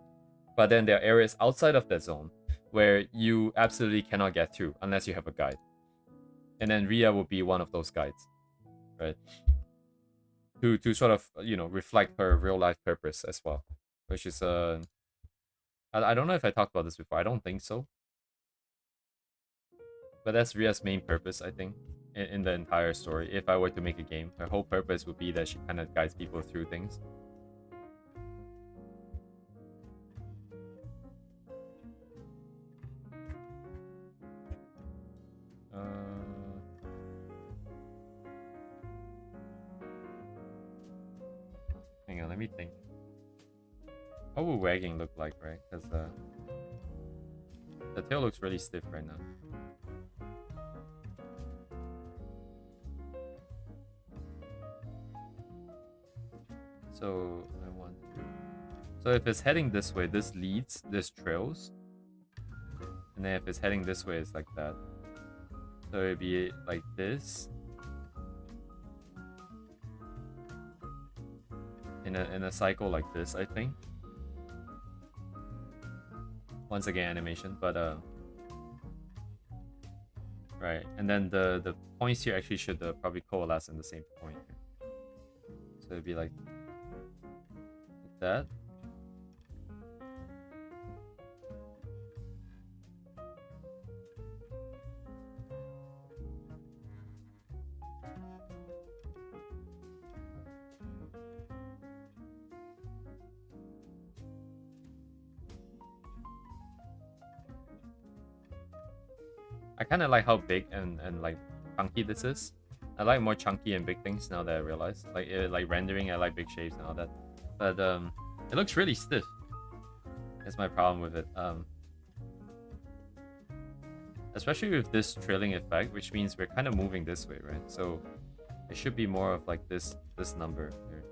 But then there are areas outside of that zone where you absolutely cannot get through unless you have a guide. And then Ria will be one of those guides, right? To sort of, you know, reflect her real life purpose as well, which is I don't know if I talked about this before. I don't think so. But that's Ria's main purpose, I think, in the entire story. If I were to make a game, her whole purpose would be that she kind of guides people through things. Hang on, let me think. What would wagging look like, right? Because the tail looks really stiff right now. So I want to. So if it's heading this way, this leads, this trails. And then if it's heading this way, it's like that. So it'd be like this. In a cycle like this, I think. Once again, animation, but right, and then the points here actually should probably coalesce in the same point here. So it'd be like that. I kind of like how big and like chunky this is. I like more chunky and big things now that I realize. Like rendering, I like big shapes and all that. But it looks really stiff. That's my problem with it. Especially with this trailing effect, which means we're kind of moving this way, right? So it should be more of like this number here.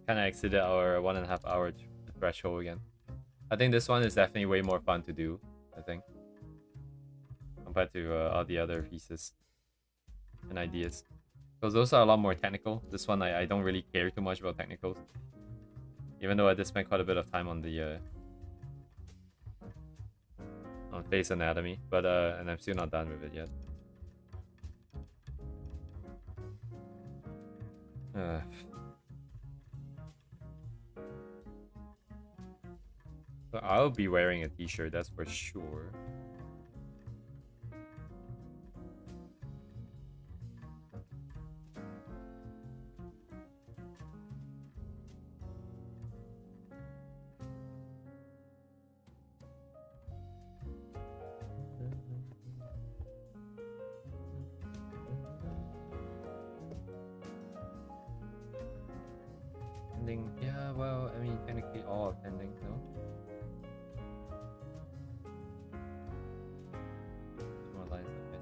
Kind of exceeded our 1.5 hour threshold again. I think this one is definitely way more fun to do, I think, compared to all the other pieces and ideas. Because those are a lot more technical. This one, I don't really care too much about technicals. Even though I did spend quite a bit of time on the on face anatomy, but and I'm still not done with it yet. So I'll be wearing a t-shirt, that's for sure. Pending, yeah, well, I mean, technically all are pending, no? More lines are pending.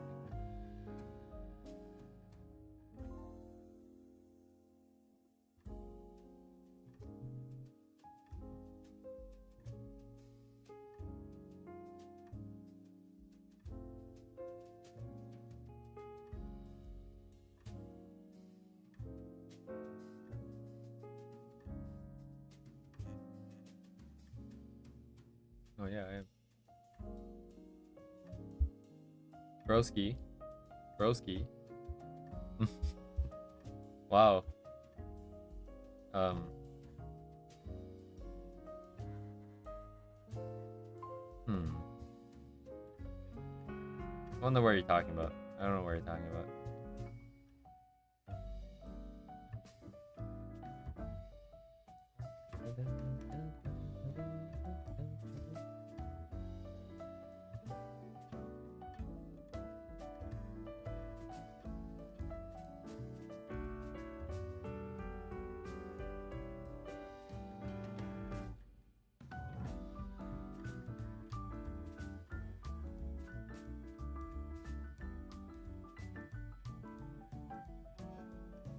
Oh yeah, I am. Broski. Broski. Wow. I don't know what you're talking about. I don't know what you're talking about.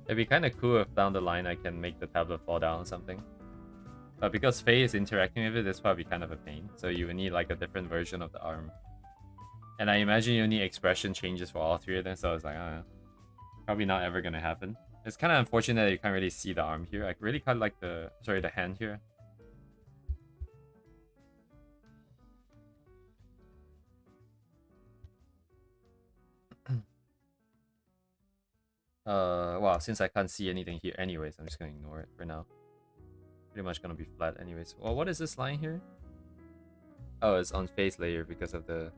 It'd be kind of cool if down the line I can make the tablet fall down or something. But because Faye is interacting with it, it's probably kind of a pain. So you would need like a different version of the arm. And I imagine you need expression changes for all three of them, so I was like, I don't know. Probably not ever gonna happen. It's kind of unfortunate that you can't really see the arm here. I really kind of like the hand here. Wow, since I can't see anything here anyways, I'm just gonna ignore it for now. Pretty much gonna be flat anyways. Well, what is this line here? Oh, it's on face layer because of the...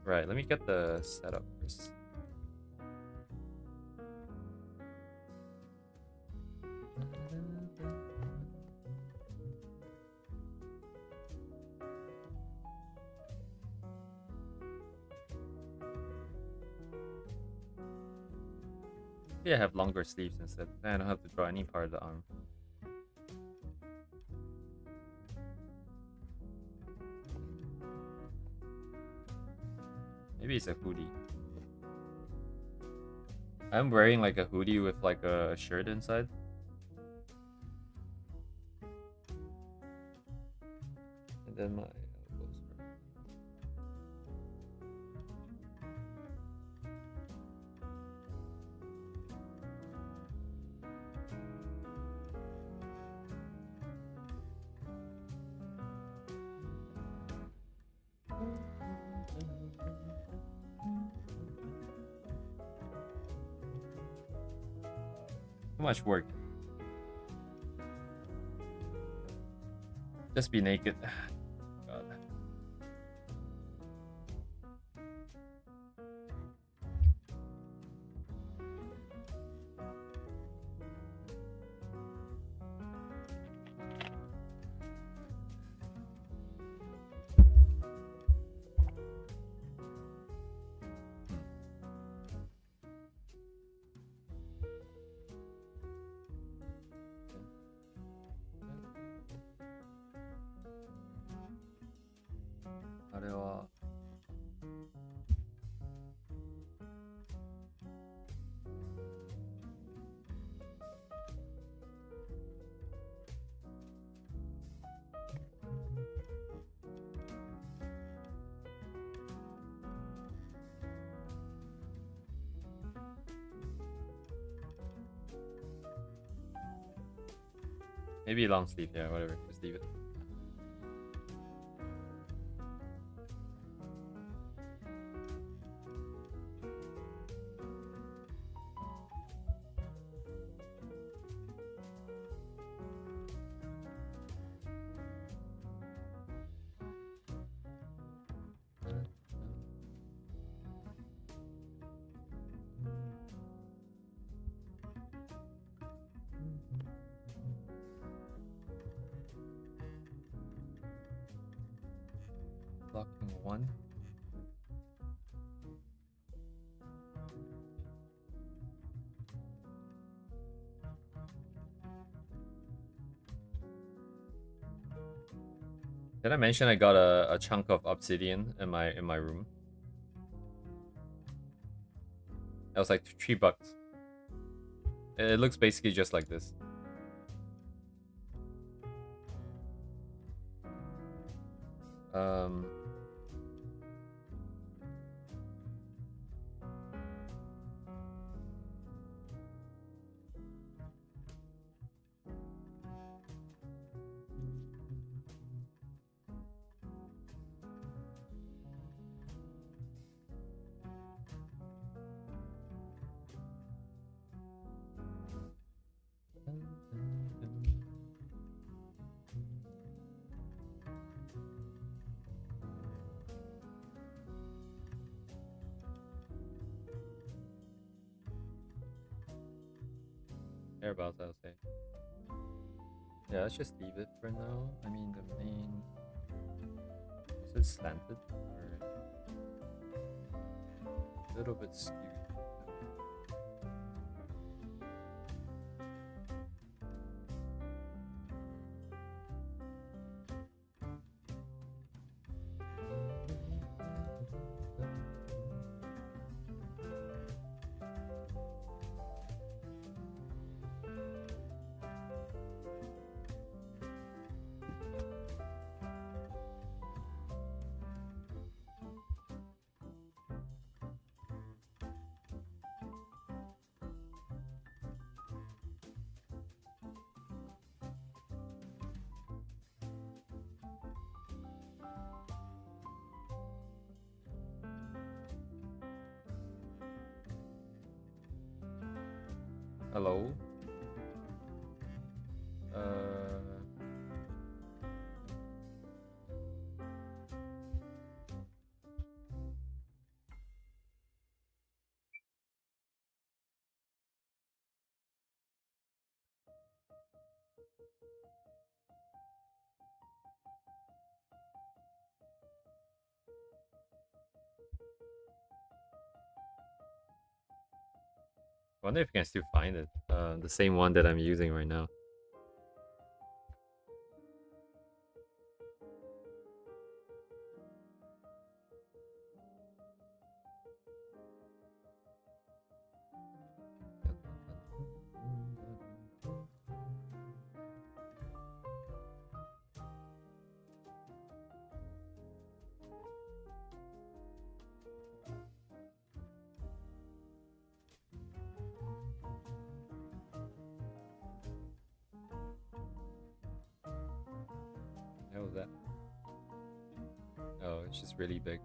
Right, let me get the setup first. Maybe I have longer sleeves instead. Then I don't have to draw any part of the arm. Maybe it's a hoodie. I'm wearing like a hoodie with like a shirt inside. And then my elbows are... Too much work. Just be naked. God. Maybe long sleeve, yeah, whatever. Just leave it. Blocking one. Did I mention I got a chunk of obsidian in my room? That was like $3. It looks basically just like this. Thereabouts, I'll say. Yeah, let's just leave it for now. I mean, the main... Is it slanted? Or... A little bit skewed. Hello? wonder if I can still find it. The same one that I'm using right now. How was that? Oh, it's just really big.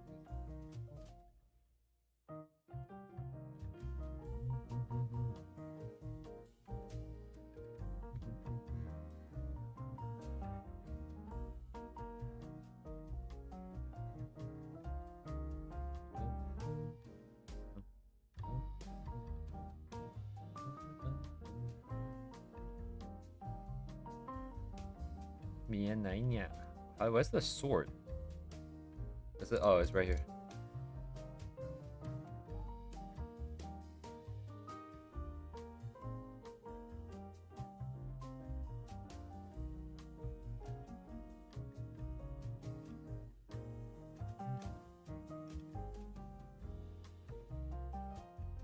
Where's the sword? Is it? Oh, it's right here.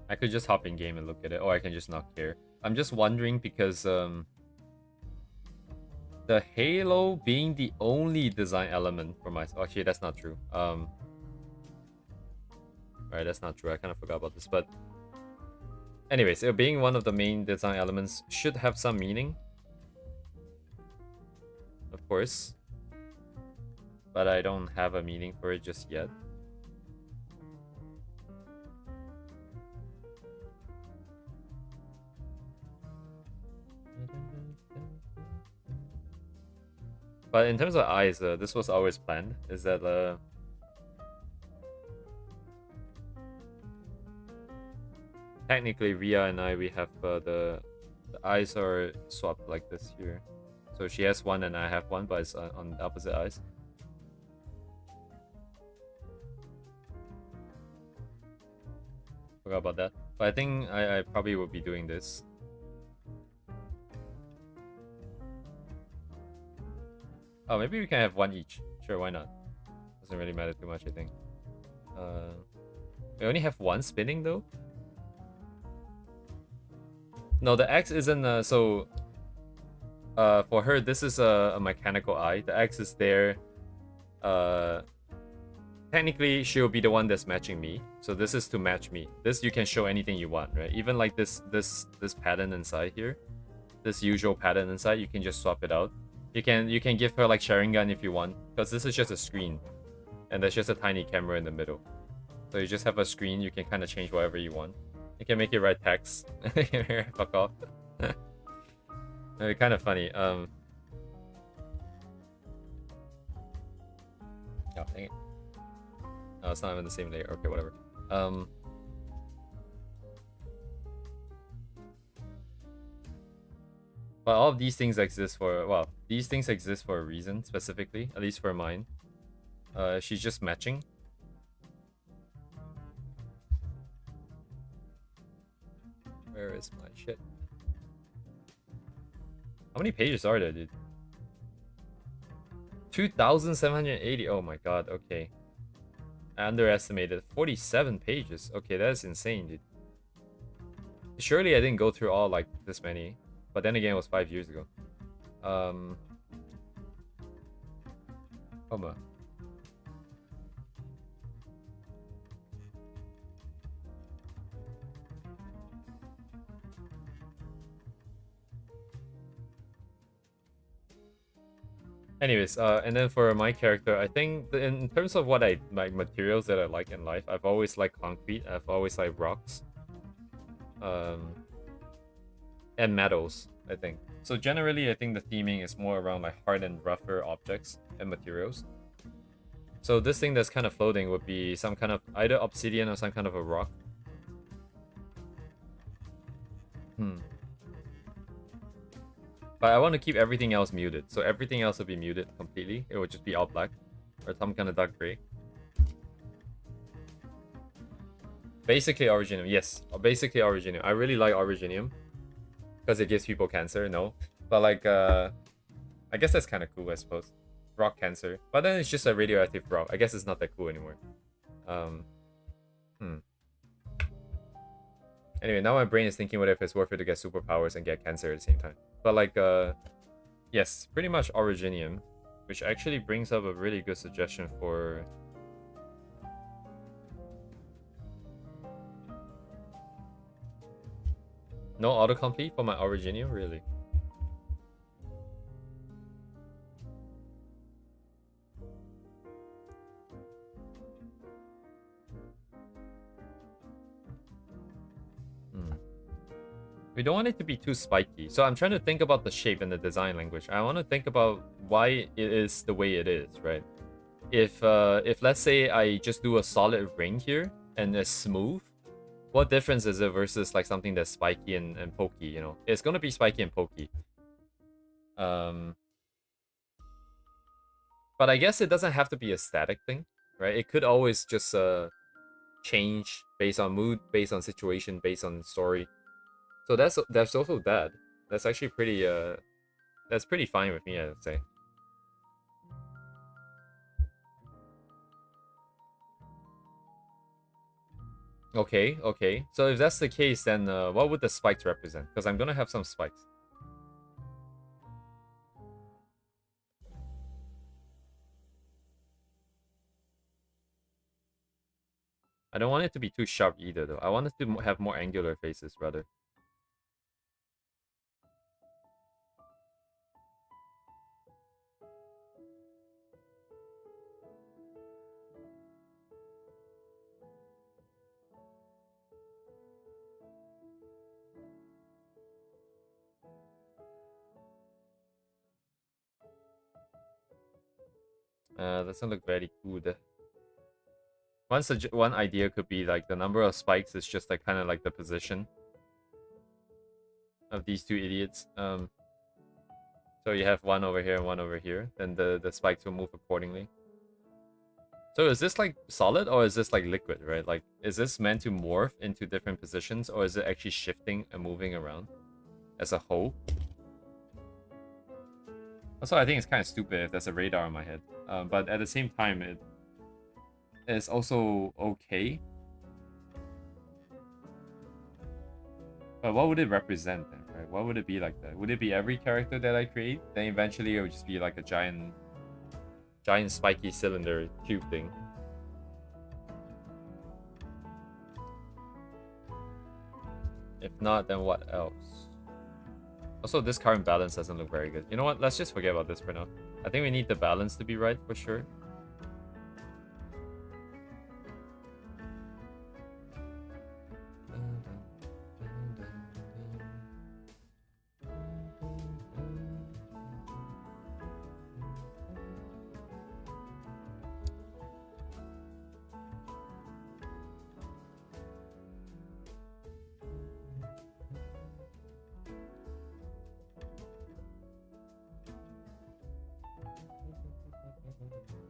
I could just hop in game and look at it, or I can just not care. I'm just wondering because the halo being the only design element for my... Actually, that's not true. Alright, that's not true. I kind of forgot about this, but anyways, it being one of the main design elements should have some meaning, of course, but I don't have a meaning for it just yet. But in terms of eyes, this was always planned. Is that technically Ria and I, we have the eyes are swapped like this here. So she has one and I have one, but it's on the opposite eyes. Forgot about that. But I think I probably will be doing this. Oh, maybe we can have one each. Sure, why not? Doesn't really matter too much, I think. We only have one spinning though. No, the X isn't so for her this is a mechanical eye. The X is there. Technically she'll be the one that's matching me. So this is to match me. This you can show anything you want, right? Even like this pattern inside here. This usual pattern inside, you can just swap it out. You can give her like Sharingan if you want, because this is just a screen. And there's just a tiny camera in the middle. So you just have a screen, you can kind of change whatever you want. You can make it write text. Fuck off. Kind of funny. Oh, dang it. No, it's not even the same layer. Okay, whatever. But all of these things exist for... Well, these things exist for a reason, specifically. At least for mine. She's just matching. Where is my shit? How many pages are there, dude? 2,780. Oh my god, okay. I underestimated. 47 pages. Okay, that's insane, dude. Surely I didn't go through all like this many. But then again, it was 5 years ago. Homa. Anyways, and then for my character, I think in terms of what my materials that I like in life, I've always liked concrete. I've always liked rocks. And metals, I think. So generally, I think the theming is more around like hard and rougher objects and materials. So this thing that's kind of floating would be some kind of either obsidian or some kind of a rock. But I want to keep everything else muted. So everything else will be muted completely. It would just be all black or some kind of dark gray. Basically Originium, yes. Basically Originium. I really like Originium. Because it gives people cancer, no. But like, I guess that's kind of cool, I suppose. Rock cancer. But then it's just a radioactive rock. I guess it's not that cool anymore. Anyway, now my brain is thinking what if it's worth it to get superpowers and get cancer at the same time. But like, yes, pretty much Originium. Which actually brings up a really good suggestion for... No autocomplete for my Originium? Really? We don't want it to be too spiky. So I'm trying to think about the shape and the design language. I want to think about why it is the way it is, right? If let's say I just do a solid ring here and it's smooth, what difference is it versus like something that's spiky and pokey, you know? It's gonna be spiky and pokey. But I guess it doesn't have to be a static thing, right? It could always just change based on mood, based on situation, based on story. So that's also that. That's actually pretty that's pretty fine with me, I would say. Okay, okay. So if that's the case, then what would the spikes represent? Because I'm gonna have some spikes. I don't want it to be too sharp either, though. I want it to have more angular faces, rather. Doesn't look very good. One idea could be like the number of spikes is just like kind of like the position of these two idiots. So you have one over here and one over here, then the spikes will move accordingly. So is this like solid or is this like liquid, right? Like, is this meant to morph into different positions or is it actually shifting and moving around as a whole? Also, I think it's kind of stupid if there's a radar in my head. But at the same time, it is also okay. But what would it represent then, right? What would it be like that? Would it be every character that I create? Then eventually it would just be like a giant spiky cylinder tube thing. If not, then what else? Also, this current balance doesn't look very good. You know what? Let's just forget about this for now. I think we need the balance to be right for sure.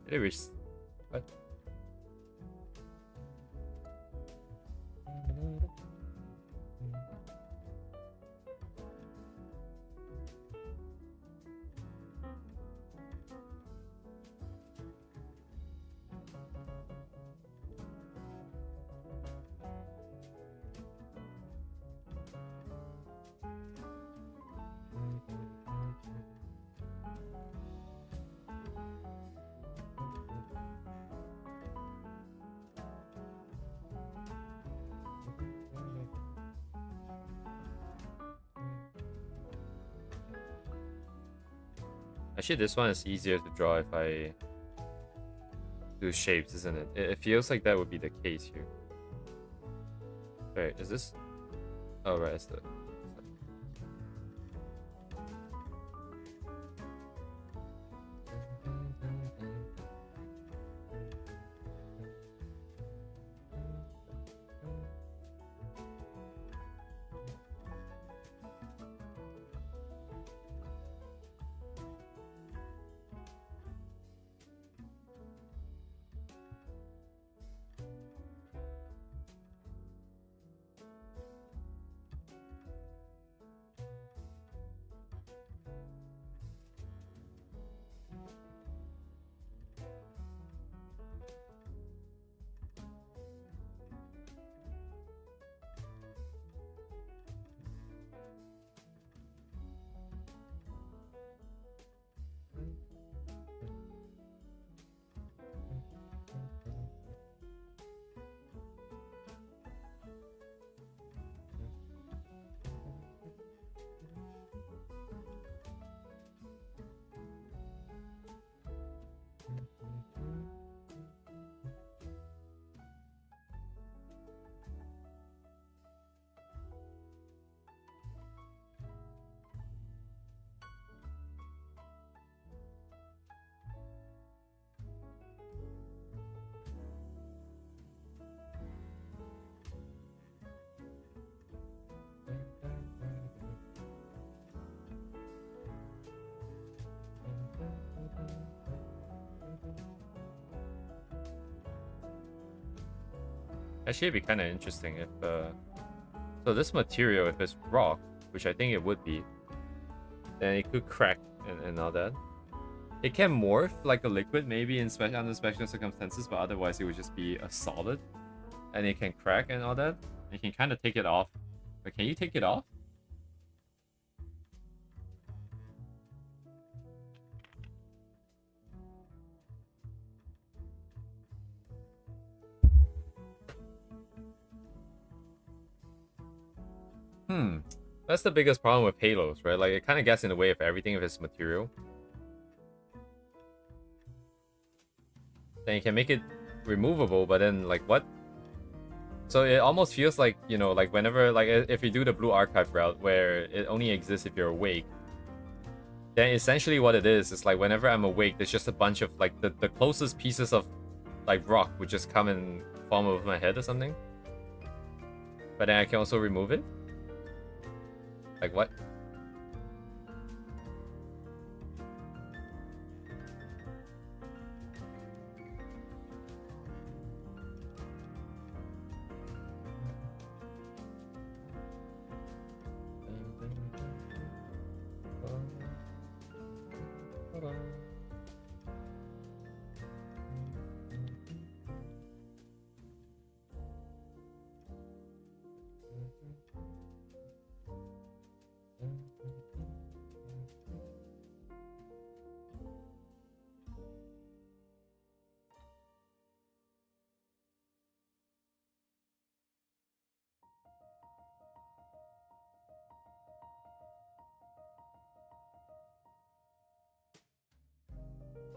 Did it reach? What? Actually, this one is easier to draw if I do shapes, isn't it? It feels like that would be the case here. Wait, is this? Oh, right, it's the... Actually, it'd be kind of interesting if so this material, if it's rock, which I think it would be, then it could crack and all that. It can morph like a liquid, maybe in under special circumstances, but otherwise it would just be a solid, and it can crack and all that. You can kind of take it off. But can you take it off? That's the biggest problem with halos, right? Like, it kind of gets in the way of everything if it's material. Then you can make it removable, but then, like, what? So it almost feels like, you know, like whenever, like, if you do the Blue Archive route, where it only exists if you're awake, then essentially what it is like whenever I'm awake, there's just a bunch of, like, the closest pieces of, like, rock would just come and form over my head or something. But then I can also remove it. Like, what?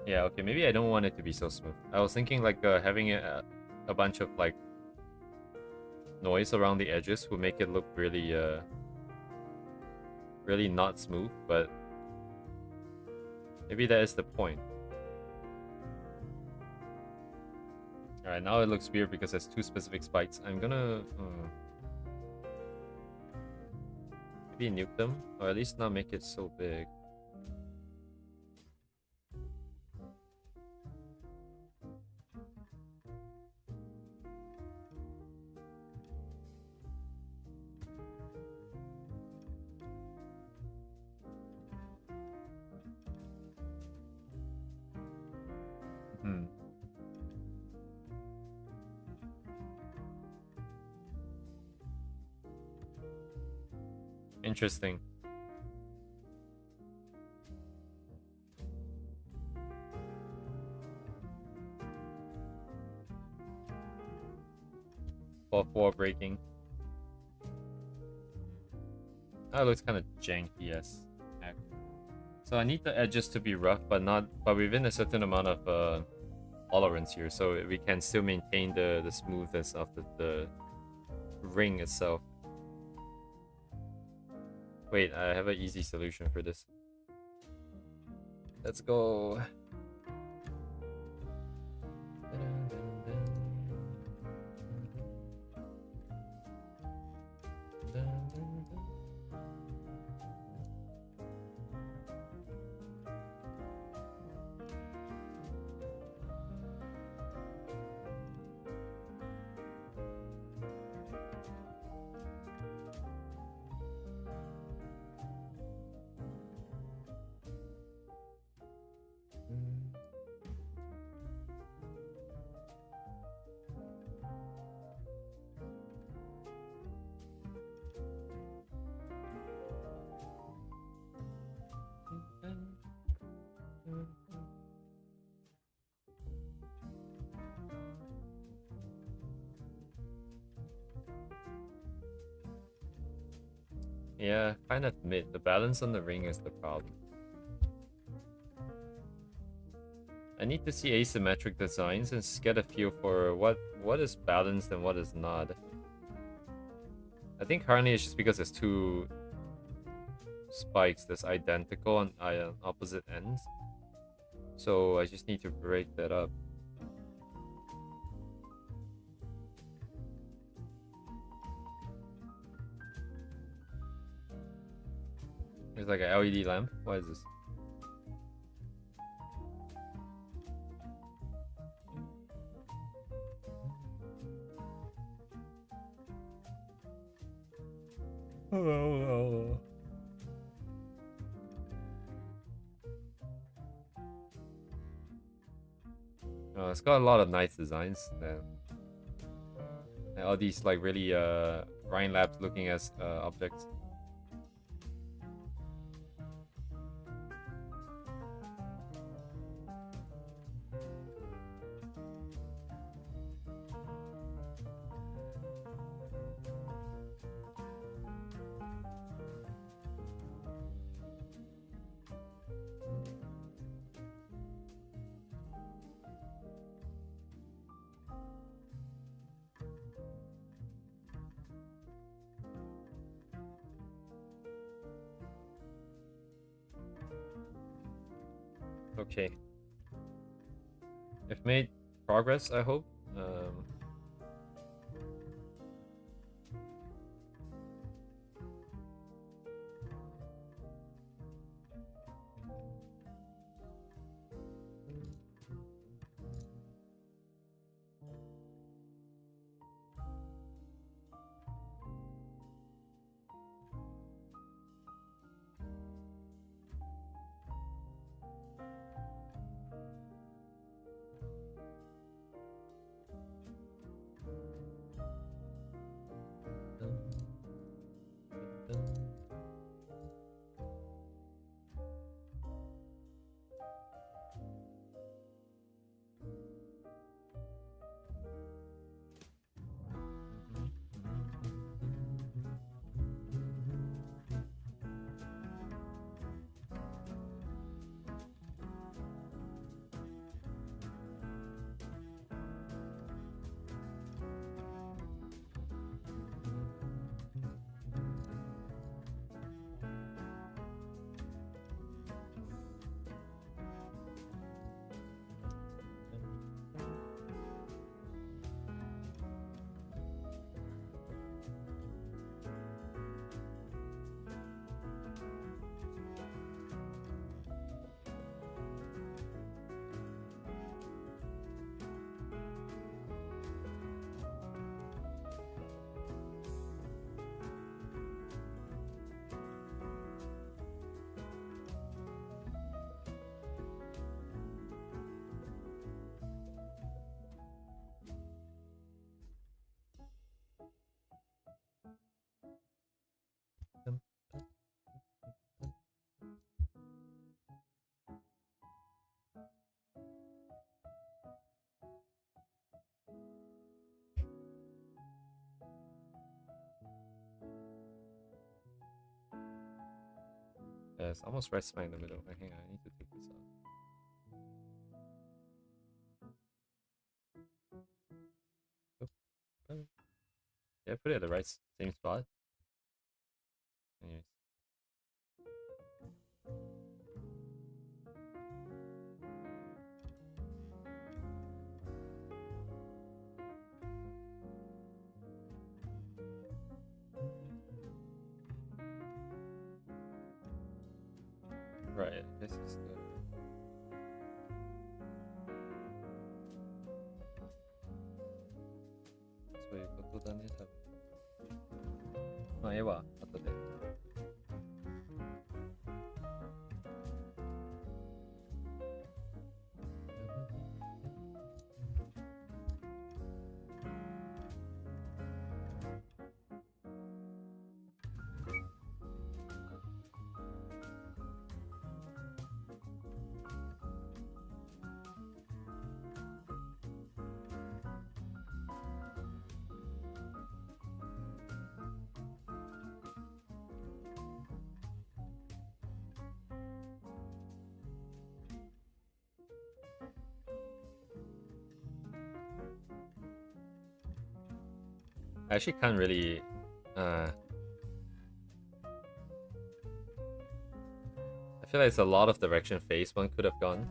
Yeah, okay, maybe I don't want it to be so smooth. I was thinking, like, having a bunch of, like, noise around the edges would make it look really, really not smooth, but maybe that is the point. Alright, now it looks weird because there's two specific spikes. I'm gonna... maybe nuke them, or at least not make it so big. Interesting. For breaking. That looks kind of janky, yes. So I need the edges to be rough, but within a certain amount of tolerance here, so we can still maintain the smoothness of the ring itself. Wait, I have an easy solution for this. Let's go. Yeah, kind of mid. The balance on the ring is the problem. I need to see asymmetric designs and get a feel for what is balanced and what is not. I think currently it's just because there's two spikes that's identical on opposite ends. So I just need to break that up. There's like an LED lamp. What is this? Oh. Oh, it's got a lot of nice designs. And all these like really Ryan Labs looking as objects. Okay. I've made progress, I hope. It's almost right smack in the middle. Hang on, I need to take this off. Yeah, put it at the right same spot. Anyways. Right, I guess it's the...そういうことだね、多分。まあ、絵は後で。I actually can't really I feel like it's a lot of direction phase one could have gone.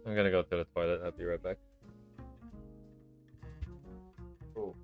I'm gonna go to the toilet. I'll be right back. Oh.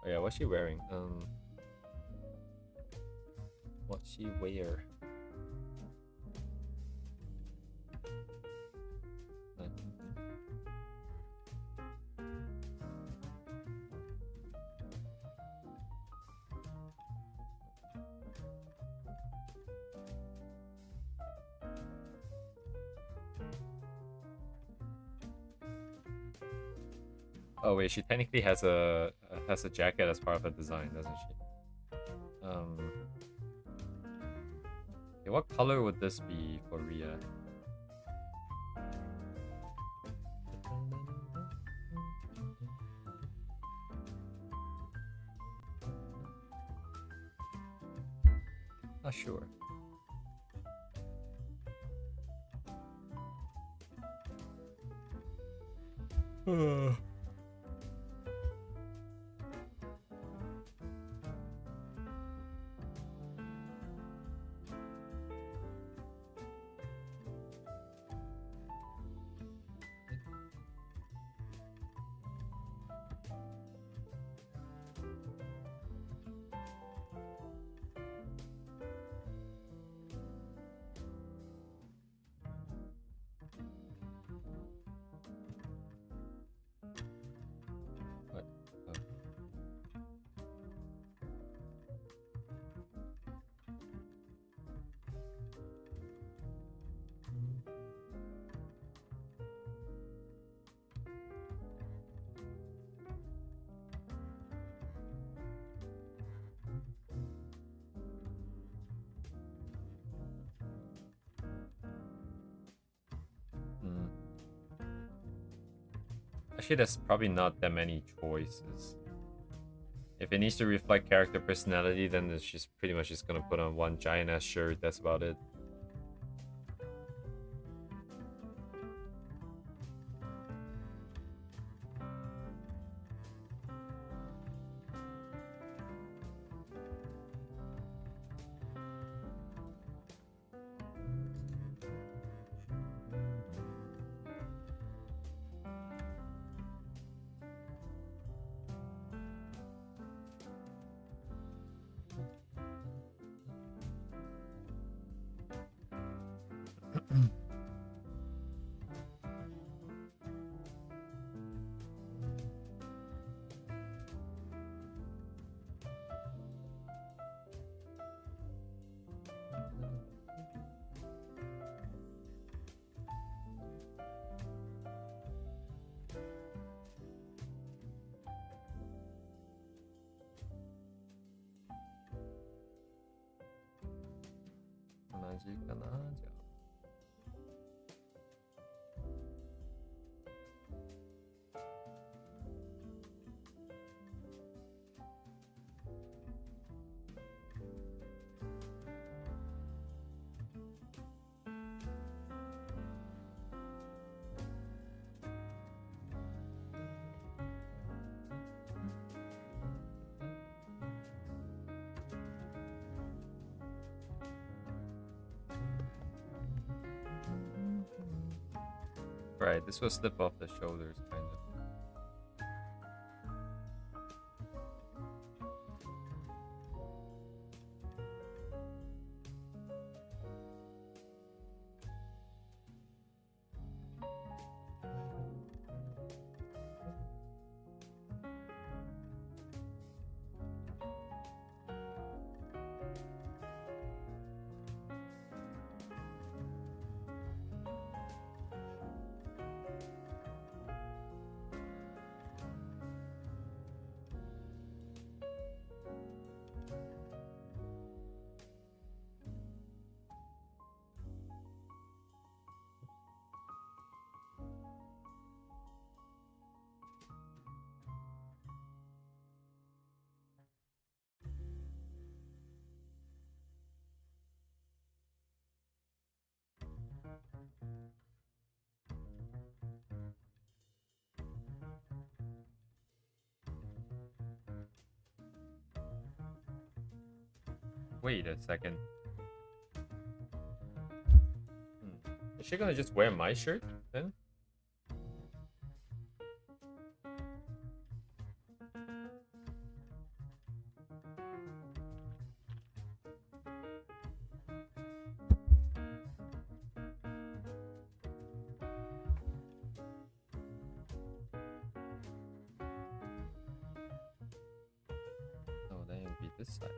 Oh yeah, what's she wearing? What's she wear? Oh wait, she technically has a jacket as part of her design, doesn't she? Okay, what color would this be for Ria? Not sure. Actually, there's probably not that many choices. If it needs to reflect character personality, then it's just pretty much just gonna put on one giant ass shirt. That's about it. Right, this will slip off the shoulders, kind of. Wait a second. Is she gonna just wear my shirt then? Oh, then it'll be this side.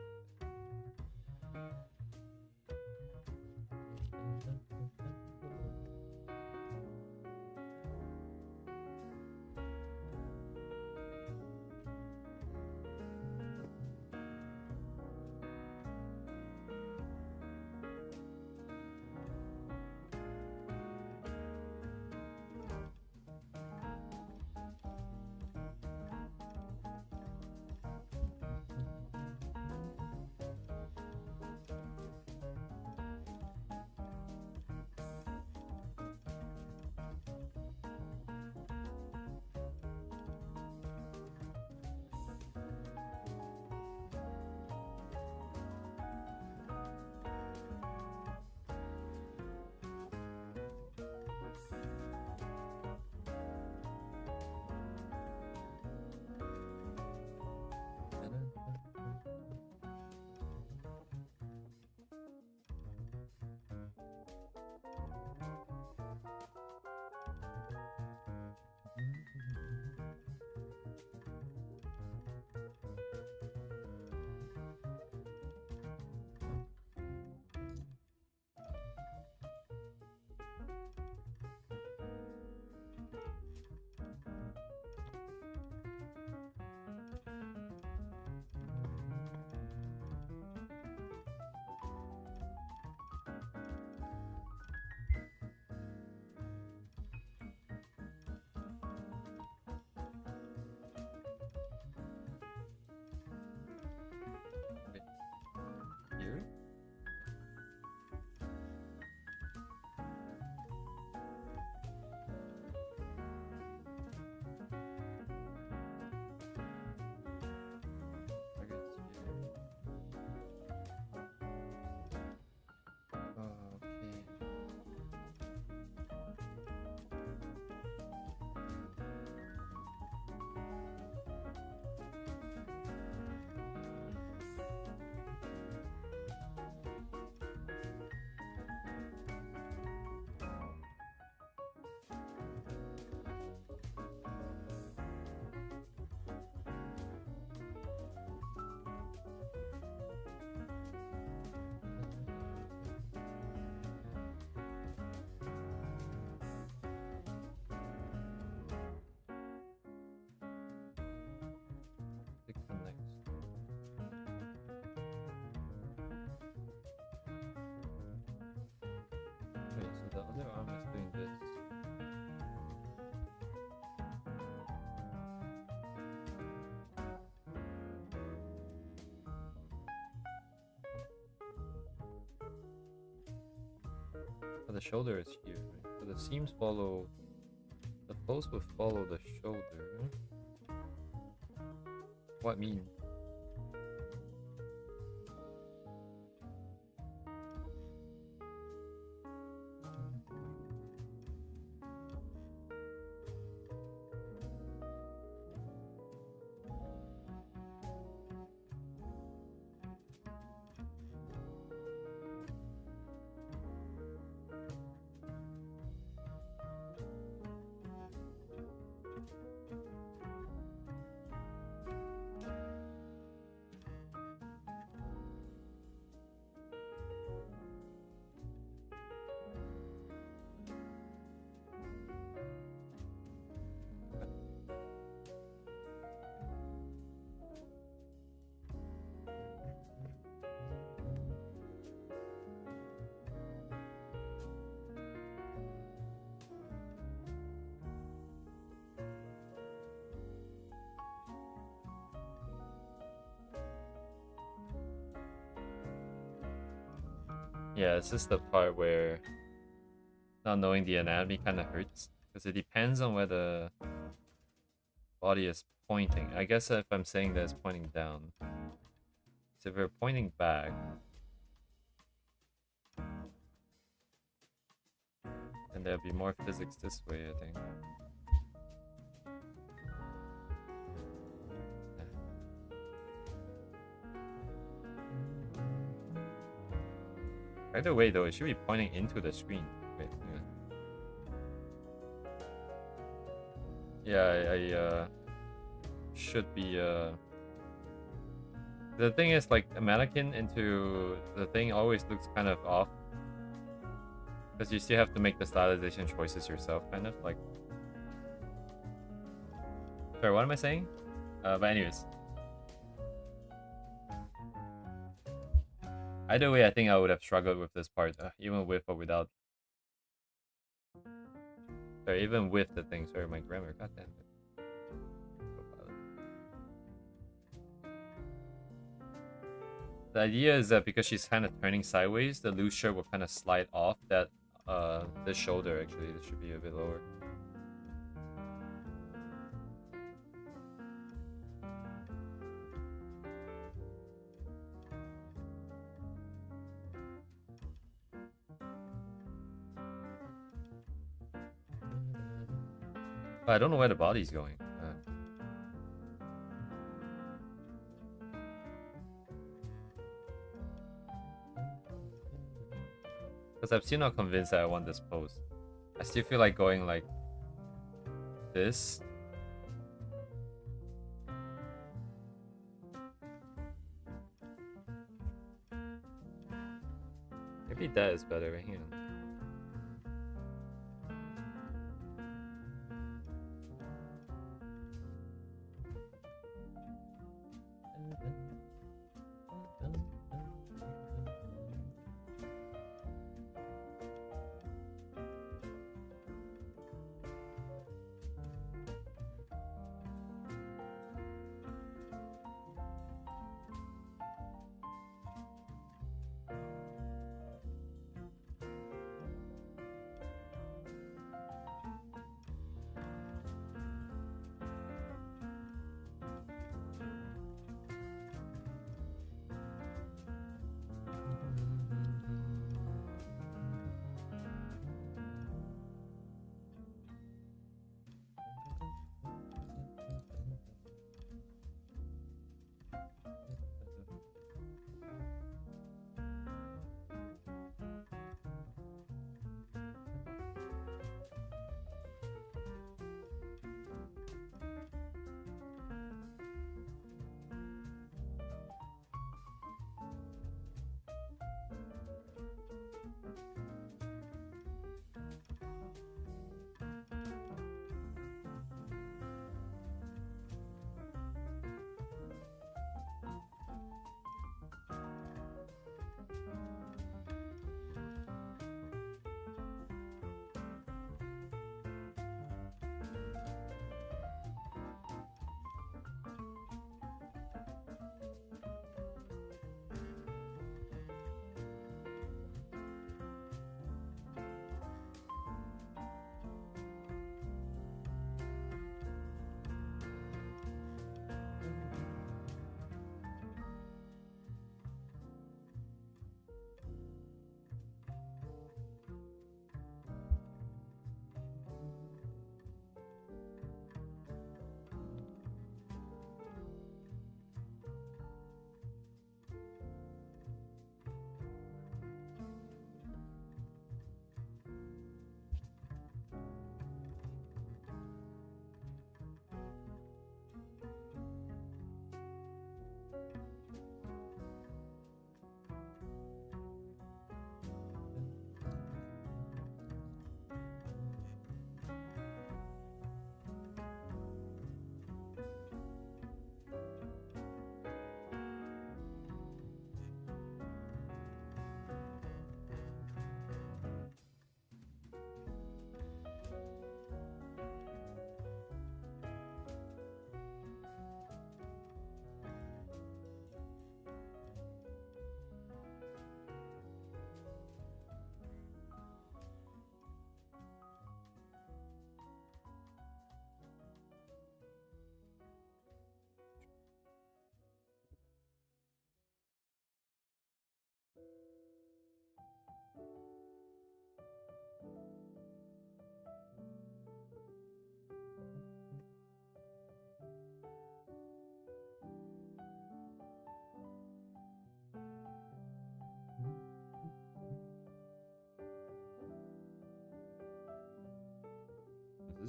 But the shoulder is here, right? So the seams follow. The clothes would follow the shoulder. What mean? Yeah, it's just the part where not knowing the anatomy kind of hurts because it depends on where the body is pointing. I guess if I'm saying that it's pointing down, so if we're pointing back, then there'll be more physics this way, I think. Either way, though, it should be pointing into the screen. Wait, yeah, I should be. The thing is, like, a mannequin into the thing always looks kind of off. Because you still have to make the stylization choices yourself, kind of. Like. Sorry, what am I saying? But anyways. Either way, I think I would have struggled with this part, even with or without. Sorry, even with the thing. Sorry, my grammar. God damn it. The idea is that because she's kind of turning sideways, the loose shirt will kind of slide off that the shoulder. Actually, it should be a bit lower. But I don't know where the body's going. Because I'm still not convinced that I want this pose. I still feel like going like this. Maybe that is better. Hang on.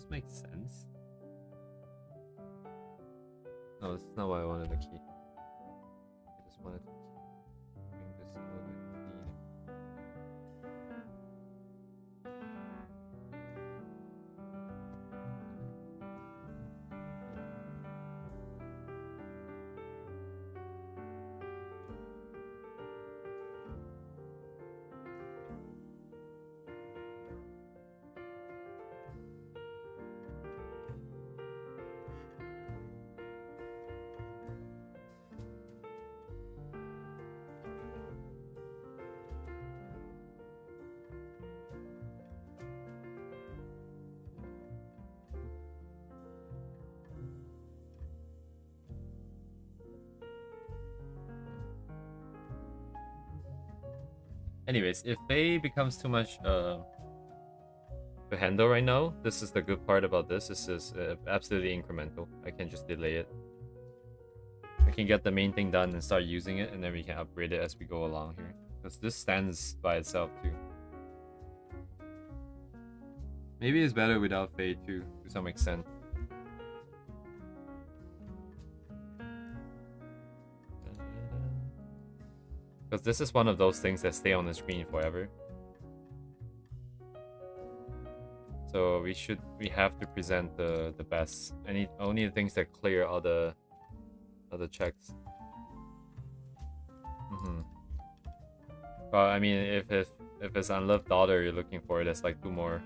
this make sense? No, this is not what I wanted to keep. I just wanted to bring this a little bit cleaner. Anyways, if Faye becomes too much to handle right now, this is the good part about this. This is absolutely incremental. I can just delay it. I can get the main thing done and start using it, and then we can upgrade it as we go along here. Because this stands by itself too. Maybe it's better without Faye too, to some extent. Because this is one of those things that stay on the screen forever. So we have to present the best. Only the things that clear all the checks. But I mean, if it's unloved daughter you're looking for, that's like 2 more.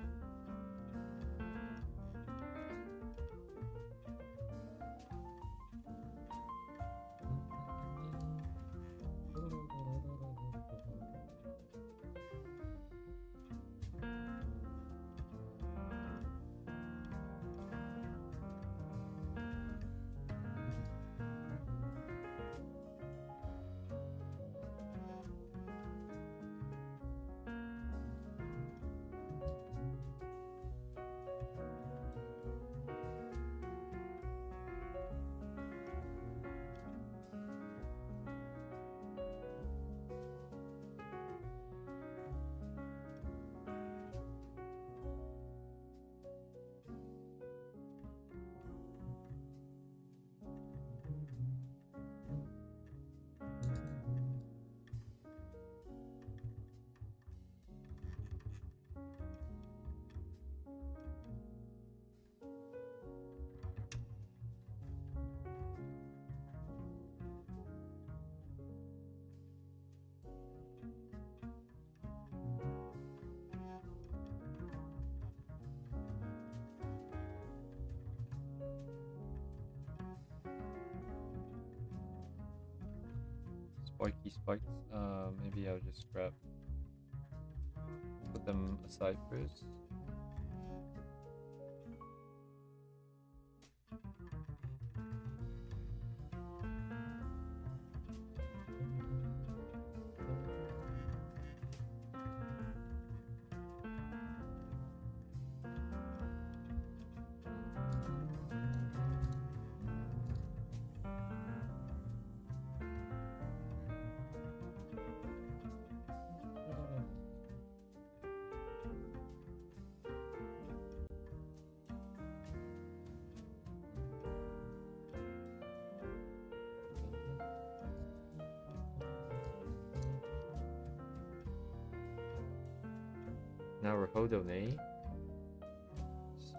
Spiky spikes. Maybe I'll just put them aside first. Now we're Hodone. Let's see.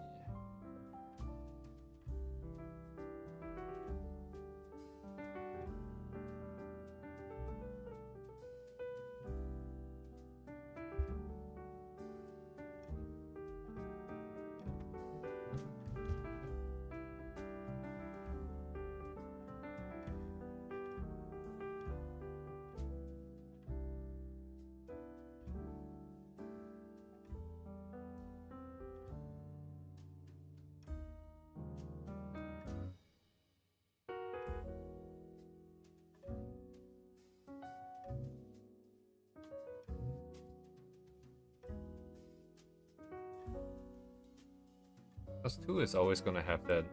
Plus 2 is always going to have that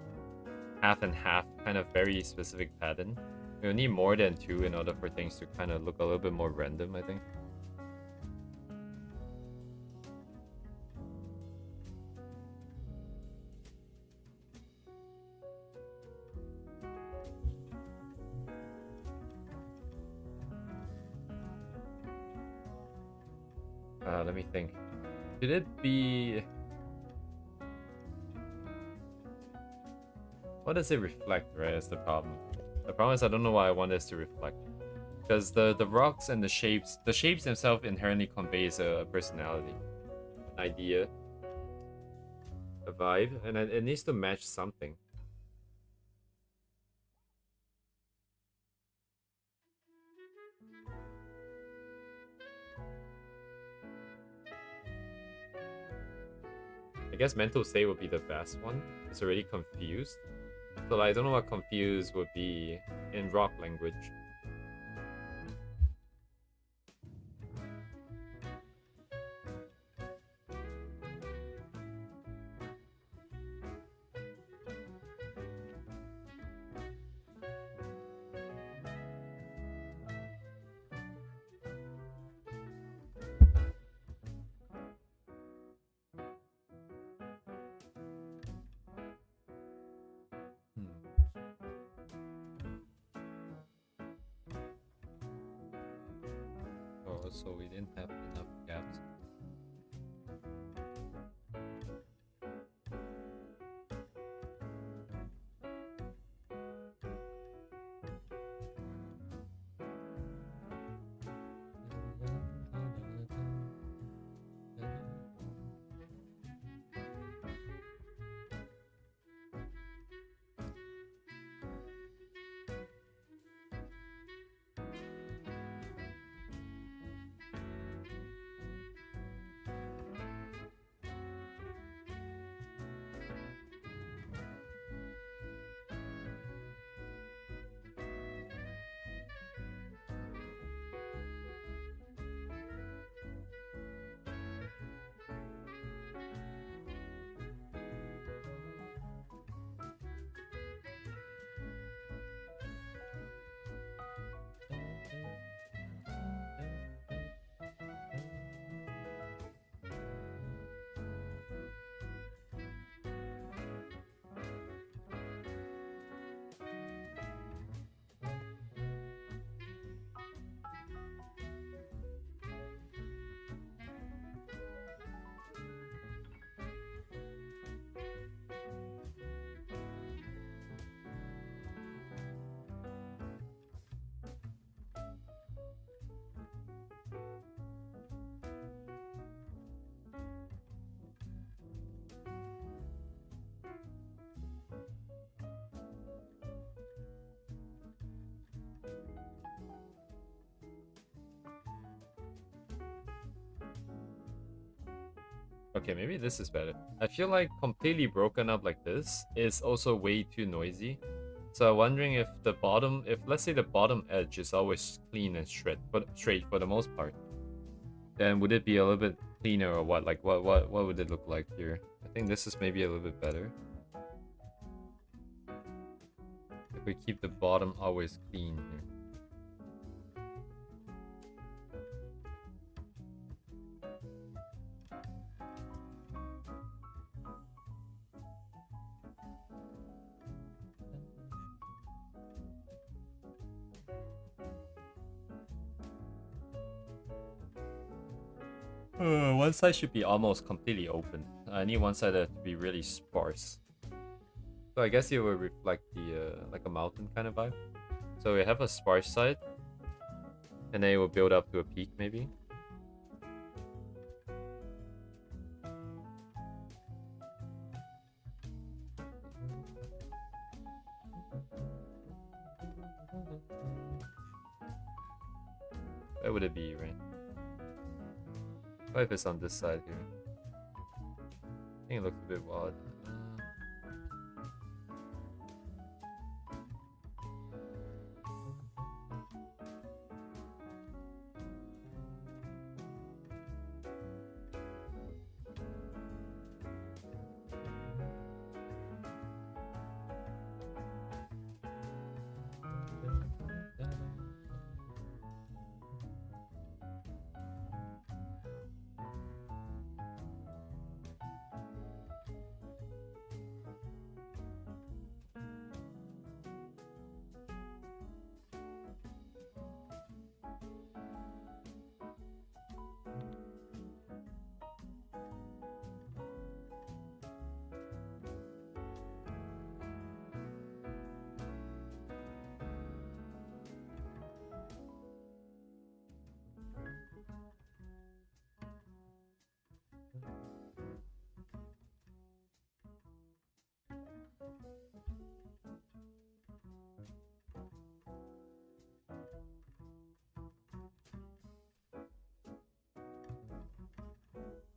half and half kind of very specific pattern. You'll need more than 2 in order for things to kind of look a little bit more random, I think. Let me think. Should it be... What does it reflect, right? Is the problem. The problem is I don't know why I want this to reflect. Because the rocks and the shapes themselves inherently conveys a personality, an idea, a vibe, and it needs to match something. I guess mental state would be the best one. It's already confused. So like, I don't know what confused would be in rock language. Oh, so we didn't have enough gaps. Okay, maybe this is better. I feel like completely broken up like this is also way too noisy. So I'm wondering if the bottom, if let's say the bottom edge is always clean and straight for the most part, then would it be a little bit cleaner or what? Like what would it look like here? I think this is maybe a little bit better. If we keep the bottom always clean here. One side should be almost completely open. I need one side to be really sparse. So I guess it will reflect the like a mountain kind of vibe. So we have a sparse side, and then it will build up to a peak maybe. Where would it be, right? What if it's on this side here? I think it looks a bit wild.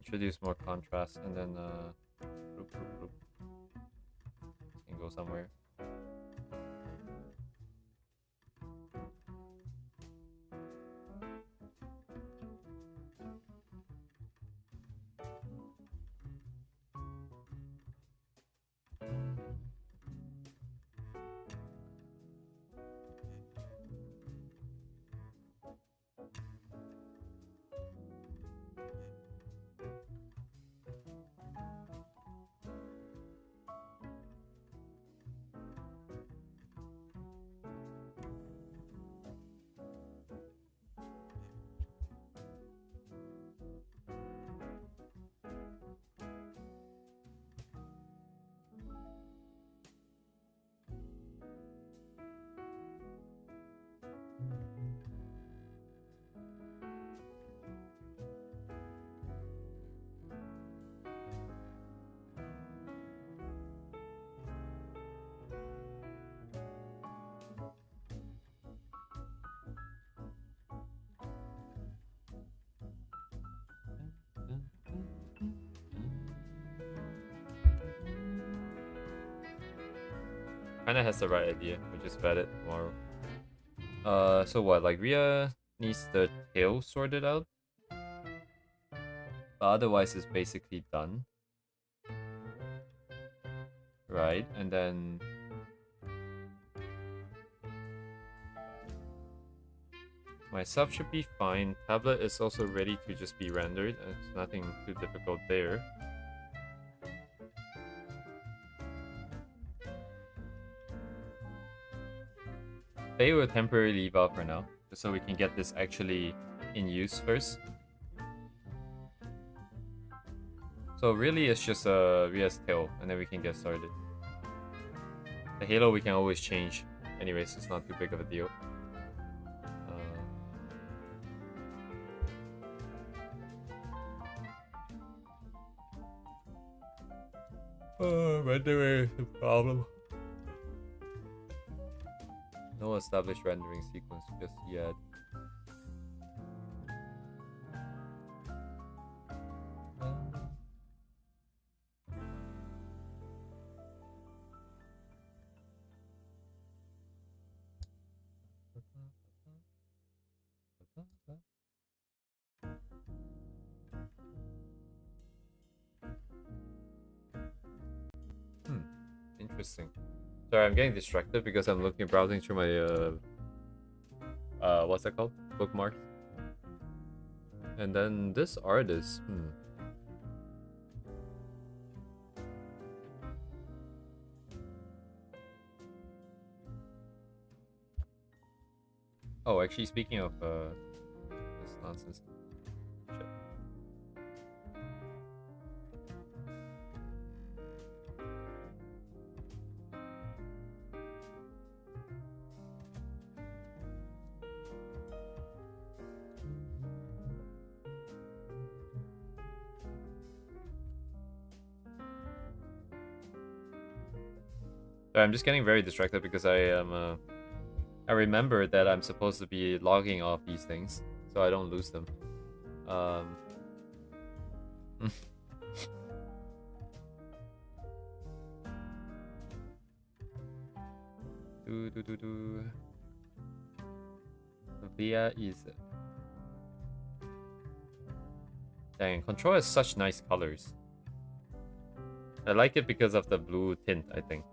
introduce more contrast, and then can go somewhere. Kinda has the right idea. We just vet it tomorrow. So what? Like Rhea needs the tail sorted out, but otherwise it's basically done, right? And then my sub should be fine. Tablet is also ready to just be rendered. It's nothing too difficult there. They will temporarily leave out for now, just so we can get this actually in use first. So really it's just Rhea's tail, and then we can get started. The halo we can always change. Anyways, it's not too big of a deal. Rendering is the problem. No established rendering sequence just yet. Interesting. Sorry, I'm getting distracted because I'm browsing through my what's that called? Bookmarks. And then this artist, Oh, actually, speaking of this nonsense. Shit. I'm just getting very distracted because I remember that I'm supposed to be logging off these things so I don't lose them. Via is. Dang, Control has such nice colors. I like it because of the blue tint, I think.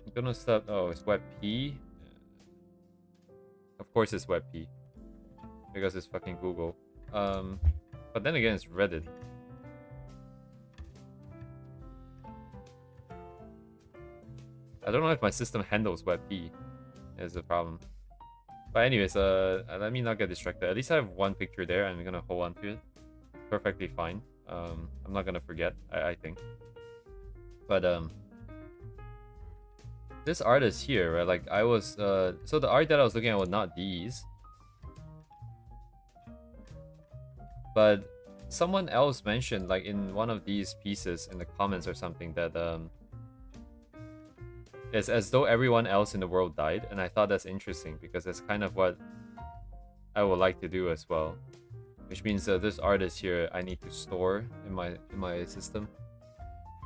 I'm gonna start. Oh, it's WebP. Of course, it's WebP because it's fucking Google. But then again, it's Reddit. I don't know if my system handles WebP. Is the problem. But anyways, let me not get distracted. At least I have one picture there, and I'm gonna hold on to it. Perfectly fine. I'm not gonna forget. I think. But this artist here, right? Like I was, so the art that I was looking at was not these, but someone else mentioned, like in one of these pieces in the comments or something, that It's as though everyone else in the world died, and I thought that's interesting because that's kind of what I would like to do as well. Which means this artist here I need to store in my system.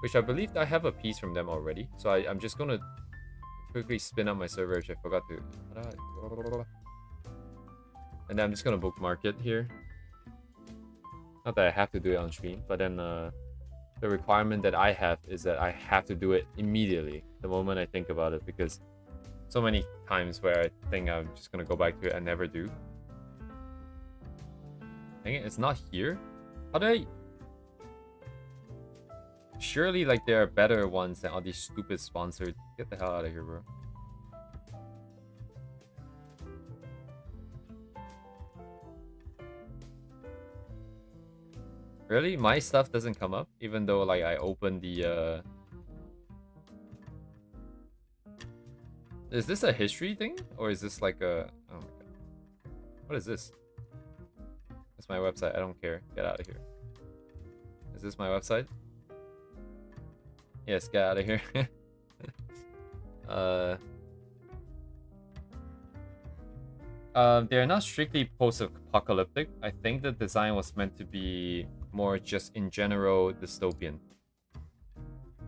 Which I believe I have a piece from them already. So I'm just gonna quickly spin up my server, which I forgot to. And then I'm just gonna bookmark it here. Not that I have to do it on stream, but then the requirement that I have is that I have to do it immediately the moment I think about it, because so many times where I think I'm just gonna go back to it and never do. Dang it, it's not here? How do I... Surely, like, there are better ones than all these stupid sponsored... Get the hell out of here, bro. Really? My stuff doesn't come up? Even though, like, I opened the, Is this a history thing? Or is this like a... Oh my god. What is this? That's my website. I don't care. Get out of here. Is this my website? Yes, get out of here. They're not strictly post-apocalyptic. I think the design was meant to be more just in general dystopian.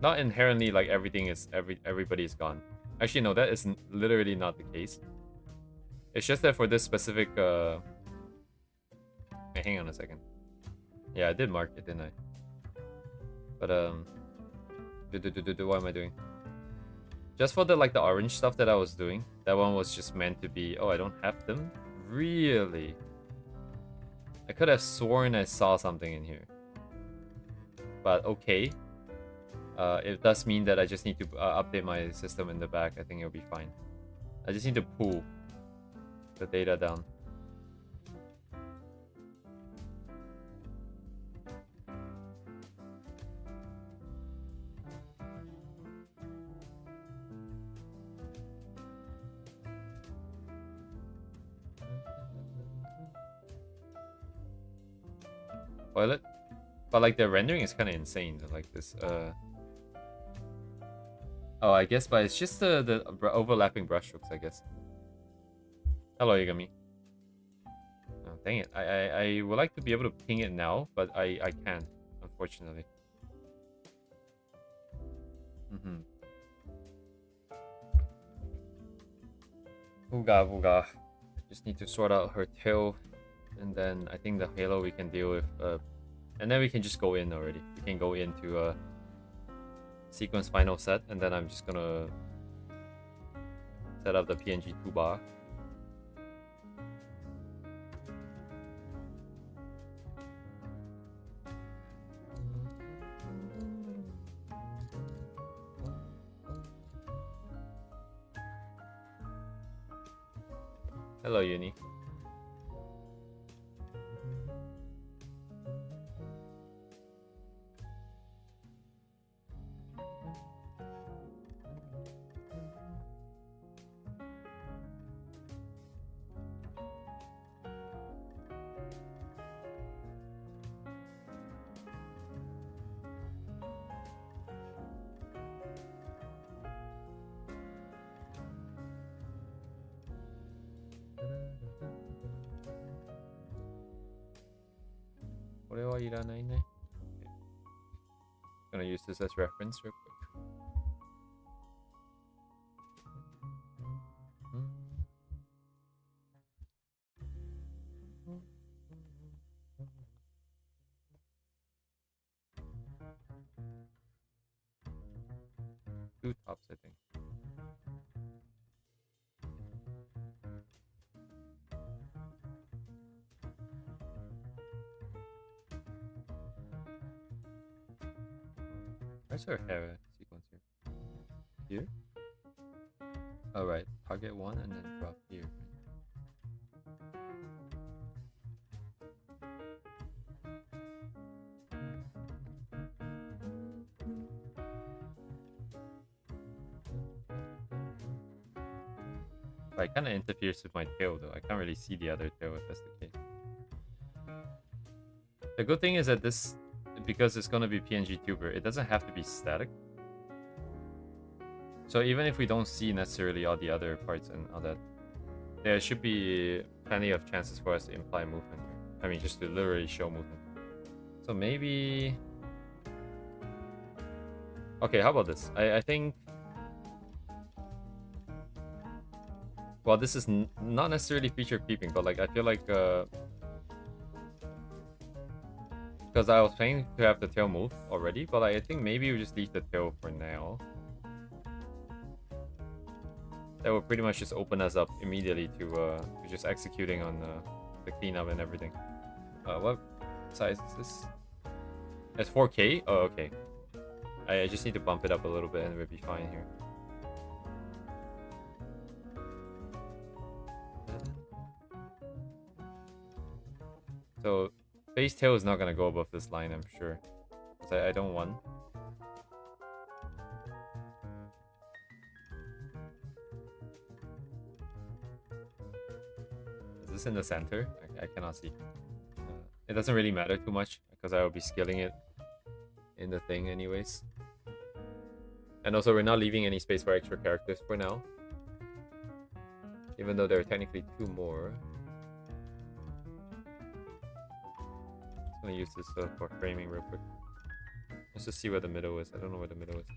Not inherently like everything is everybody is gone. Actually, no, that is literally not the case. It's just that for this specific Hey, hang on a second. Yeah, I did mark it, didn't I? But what am I doing? Just for the the orange stuff that I was doing, that one was just meant to be. Oh, I don't have them? Really? I could have sworn I saw something in here. But okay. It does mean that I just need to update my system in the back. I think it'll be fine. I just need to pull the data down. Toilet? But like the rendering is kind of insane. Like this, Oh, I guess, but it's just the overlapping brushstrokes, I guess. Hello, Yagami. Oh, dang it. I would like to be able to ping it now, but I can't, unfortunately. Ooga booga. Just need to sort out her tail, and then I think the halo we can deal with. And then we can just go in already. We can go into sequence final set, and then I'm just gonna set up the pngtub bar. Hello, Uni. Gonna use this as reference real quick. Two tops, I think. Where's her hair sequence here? Here? Alright, target one and then drop here. But it kind of interferes with my tail though. I can't really see the other tail if that's the case. The good thing is that this, because it's gonna be PNG tuber, it doesn't have to be static. So even if we don't see necessarily all the other parts and all that, there should be plenty of chances for us to imply movement here. I mean, just to literally show movement. So maybe... Okay, how about this? I think... Well, this is not necessarily feature creeping, but like I feel like... Because I was planning to have the tail move already, but like, I think maybe we just leave the tail for now. That will pretty much just open us up immediately to just executing on the cleanup and everything. What size is this? It's 4K? Oh, okay. I just need to bump it up a little bit and we'll be fine here. So, base tail is not gonna go above this line, I'm sure. Because I don't want. Is this in the center? I cannot see. It doesn't really matter too much because I will be scaling it in the thing anyways. And also we're not leaving any space for extra characters for now. Even though there are technically 2 more. I'm gonna use this for framing real quick. Let's just see where the middle is. I don't know where the middle is.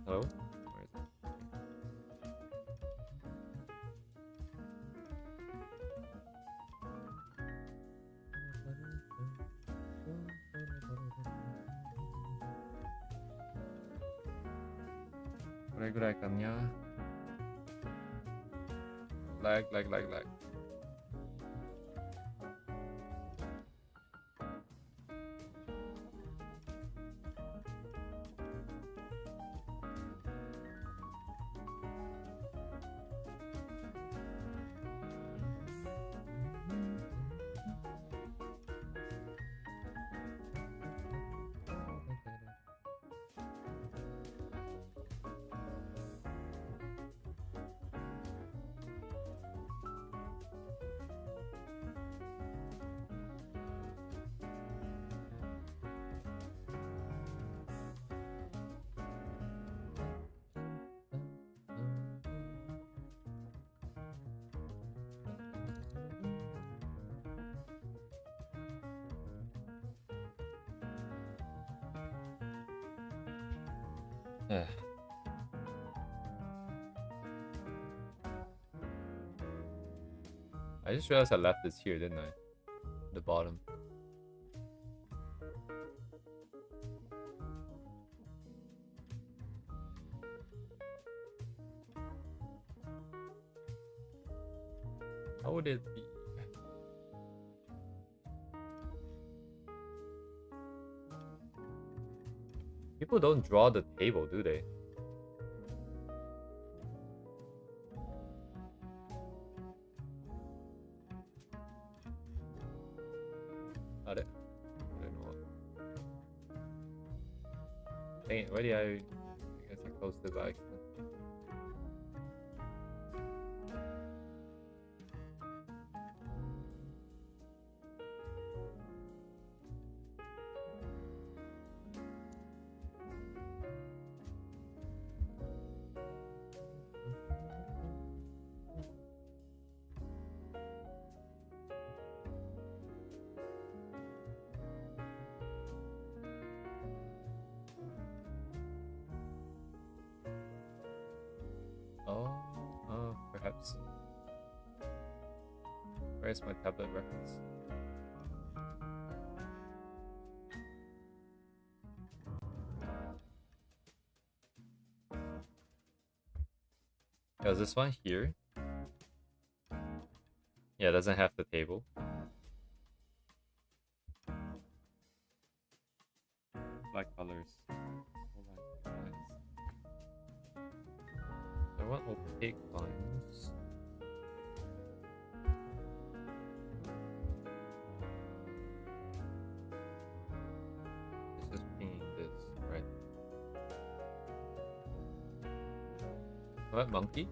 Hello? Where is it? 그래 갔냐? Lag. I just realized I left this here, didn't I? The bottom. How would it be? People don't draw the table, do they? Got it. I don't know. Dang it, why did I guess I closed it by accident. Perhaps. Where's my tablet reference? Oh, is this one here? Yeah, it doesn't have the table. Black colors. I want opaque lines. It's just pinging this, right? What, monkey?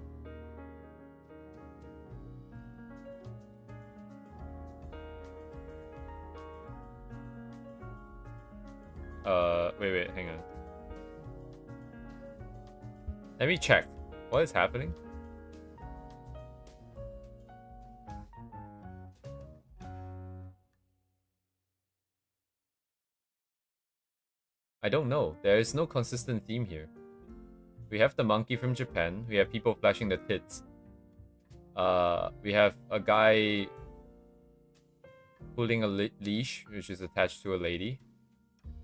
Wait, hang on. Let me check. What is happening? I don't know. There is no consistent theme here. We have the monkey from Japan. We have people flashing the tits. We have a guy pulling a leash, which is attached to a lady.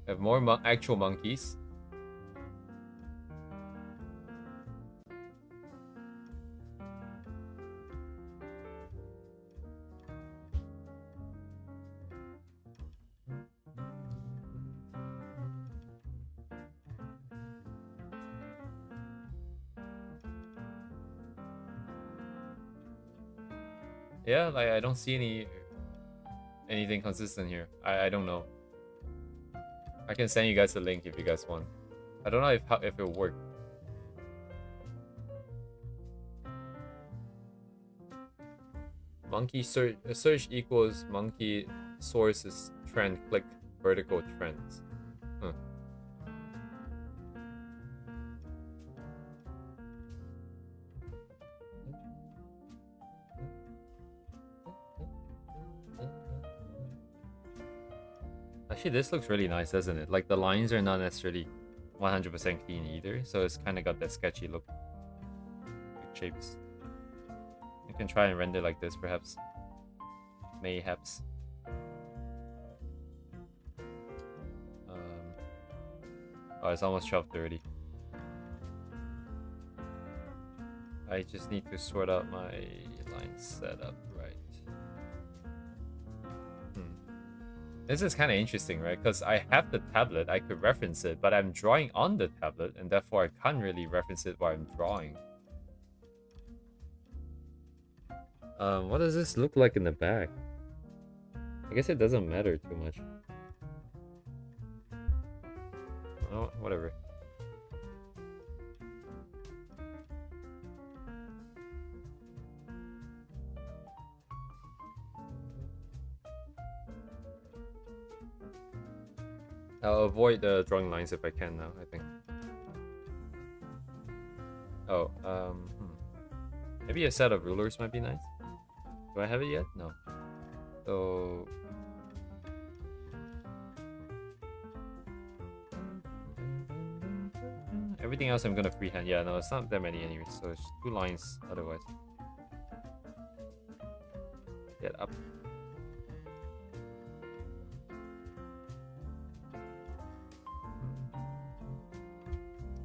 We have more actual monkeys. Yeah, like I don't see anything consistent here. I don't know. I can send you guys the link if you guys want. I don't know if it'll work. Monkey search equals monkey sources trend click vertical trends. Huh. Actually, this looks really nice, doesn't it? Like, the lines are not necessarily 100% clean either, so it's kind of got that sketchy look. Like shapes. You can try and render like this, perhaps. Mayhaps. Oh, it's almost 12:30. I just need to sort out my line setup right. This is kind of interesting, right? Because I have the tablet, I could reference it, but I'm drawing on the tablet, and therefore I can't really reference it while I'm drawing. What does this look like in the back? I guess it doesn't matter too much. Oh, whatever. I'll avoid the drawing lines if I can now, I think. Oh, maybe a set of rulers might be nice. Do I have it yet? No. So... everything else I'm gonna freehand. Yeah, no, it's not that many anyways, so it's 2 lines otherwise. Get up.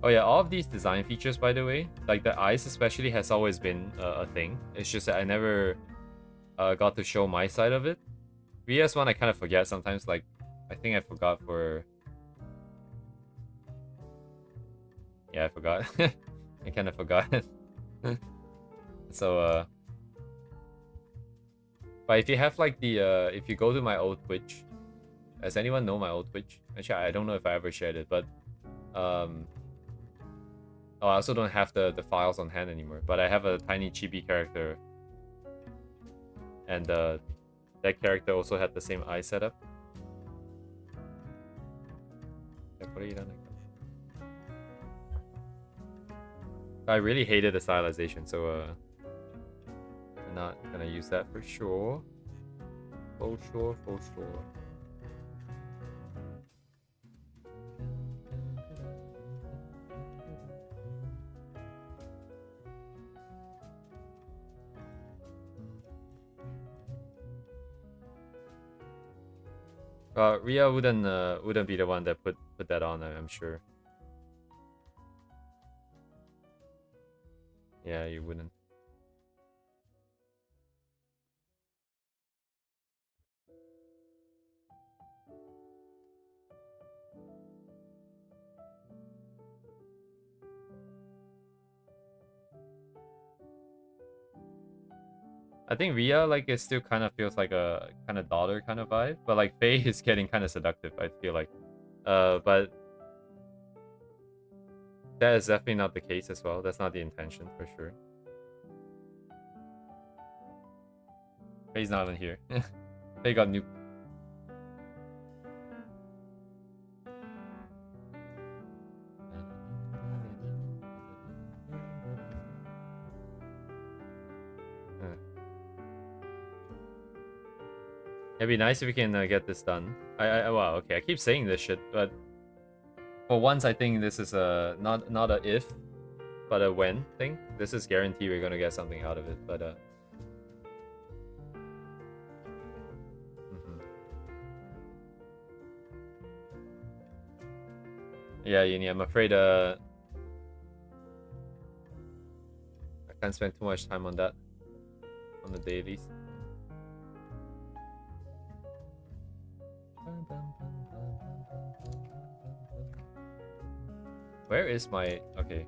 Oh yeah, all of these design features, by the way, like the eyes especially, has always been a thing. It's just that I never got to show my side of it. VS one I kind of forget sometimes. Like, I think I forgot for... yeah, I forgot. I kind of forgot. So, but if you have like the, if you go to my old Twitch, does anyone know my old Twitch? Actually, I don't know if I ever shared it, but, oh, I also don't have the files on hand anymore, but I have a tiny chibi character. And, that character also had the same eye setup. I really hated the stylization, so, I'm not gonna use that for sure. For sure, for sure. Ria wouldn't be the one that put that on, I'm sure. Yeah, you wouldn't. I think Ria, like, it still kind of feels like a kind of daughter kind of vibe, but like Faye is getting kind of seductive, I feel like. But that is definitely not the case as well. That's not the intention for sure. Faye's not even here. Faye got nuked. It'd be nice if we can get this done. Wow, okay, I keep saying this shit, but for once I think this is a not a if, but a when thing. This is guaranteed we're gonna get something out of it, but yeah, Yini, I'm afraid I can't spend too much time on that on the dailies. Where is my... Okay.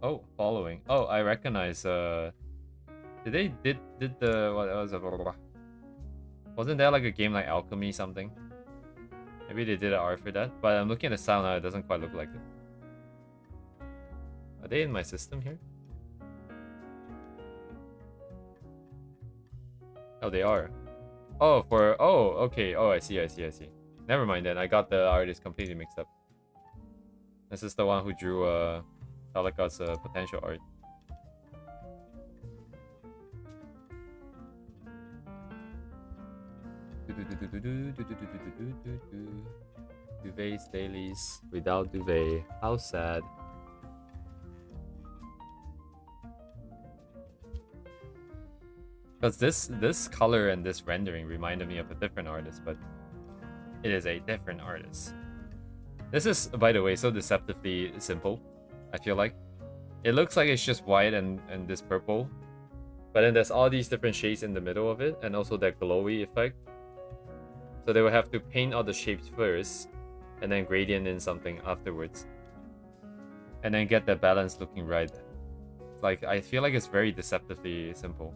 Oh, following. Oh, I recognize, did the... What was it? Wasn't there like a game like Alchemy something? Maybe they did an art for that, but I'm looking at the style now, it doesn't quite look like it. Are they in my system here? Oh, they are. Oh, for... Oh, okay. Oh, I see. Never mind then. I got the artist completely mixed up. This is the one who drew Talika's potential art. Duvets, dailies, without duvet. How sad. Because this color and this rendering reminded me of a different artist, but it is a different artist. This is, by the way, so deceptively simple, I feel like. It looks like it's just white and this purple, but then there's all these different shades in the middle of it, and also that glowy effect. So they would have to paint all the shapes first, and then gradient in something afterwards. And then get the balance looking right. Like, I feel like it's very deceptively simple.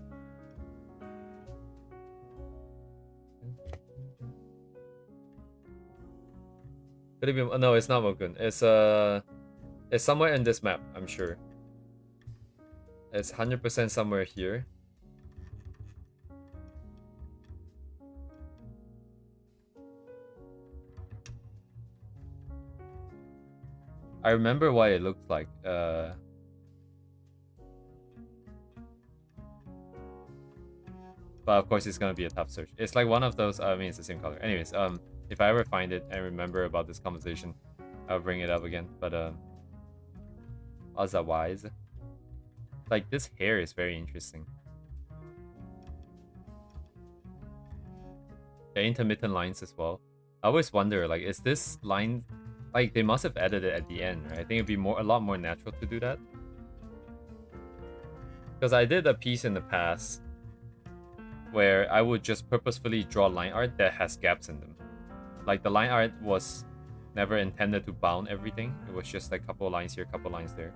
Could it be? No, it's not Mokun. It's somewhere in this map, I'm sure. It's 100% somewhere here. I remember what it looked like. But of course, it's gonna be a tough search. It's like one of those. I mean, it's the same color. Anyways, if I ever find it and remember about this conversation, I'll bring it up again. But otherwise, like this hair is very interesting. The intermittent lines as well. I always wonder, like, is this line, like, they must have added it at the end, right? I think it'd be a lot more natural to do that. Because I did a piece in the past where I would just purposefully draw line art that has gaps in them. Like, the line art was never intended to bound everything. It was just like a couple lines here, couple lines there.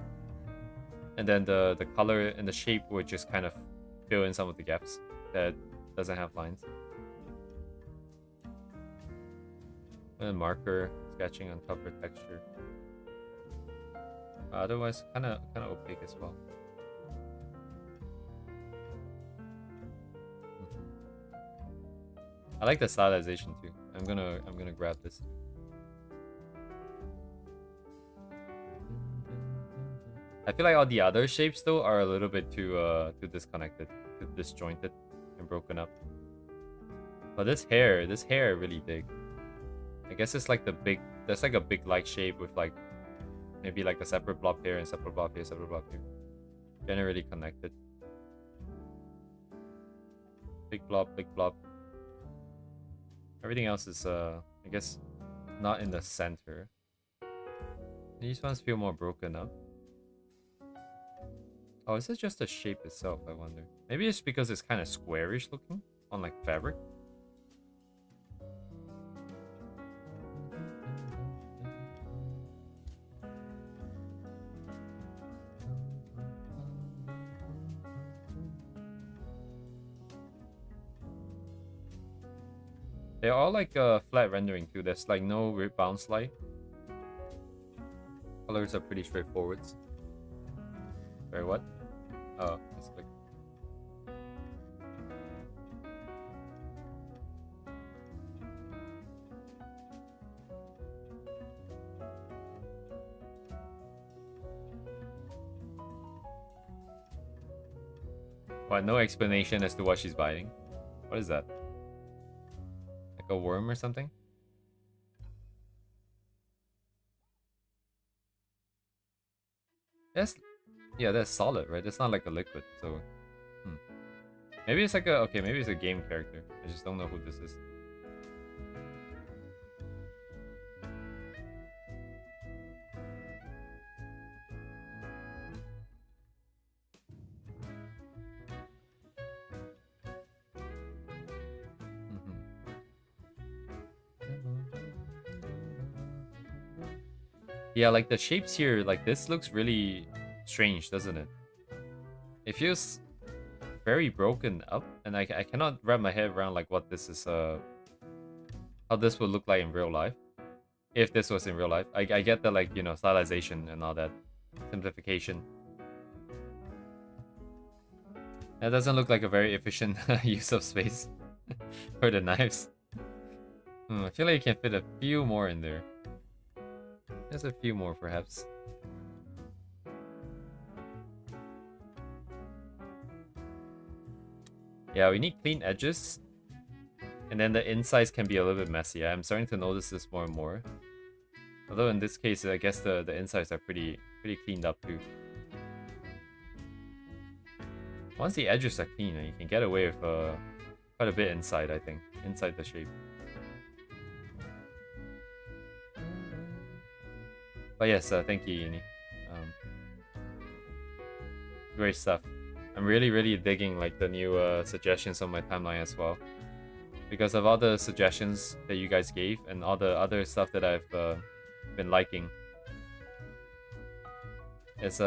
And then the color and the shape would just kind of fill in some of the gaps that doesn't have lines. And marker sketching on cover texture. Otherwise, kind of opaque as well. I like the stylization too. I'm gonna grab this. I feel like all the other shapes though are a little bit too disconnected, too disjointed, and broken up. But this hair I really dig. I guess it's like there's like a big like shape with like maybe like a separate blob here and separate blob here, separate blob here. Generally connected. Big blob, big blob. Everything else is I guess not in the center. These ones feel more broken up. Oh, is it just the shape itself, I wonder? Maybe it's because it's kind of squarish looking on like fabric. They're all like flat rendering too. There's like no rip bounce light. Colors are pretty straightforward. Sorry, what? Oh, it's like... But no explanation as to what she's biting. What is that? Like a worm or something? Yeah, that's solid, right? That's not like a liquid, so maybe it's like a maybe it's a game character. I just don't know who this is. Yeah, like the shapes here, like this looks really strange, doesn't it? It feels very broken up, and I cannot wrap my head around like what this is, how this would look like in real life. If this was in real life. I get the, like, you know, stylization and all that, simplification. That doesn't look like a very efficient use of space for the knives. I feel like you can fit a few more in there. There's a few more, perhaps. Yeah, we need clean edges. And then the insides can be a little bit messy. I'm starting to notice this more and more. Although in this case, I guess the insides are pretty cleaned up too. Once the edges are clean, you can get away with quite a bit inside, I think. Inside the shape. But yes, thank you, Uni. Great stuff. I'm really digging like the new suggestions on my timeline as well. Because of all the suggestions that you guys gave and all the other stuff that I've been liking. It's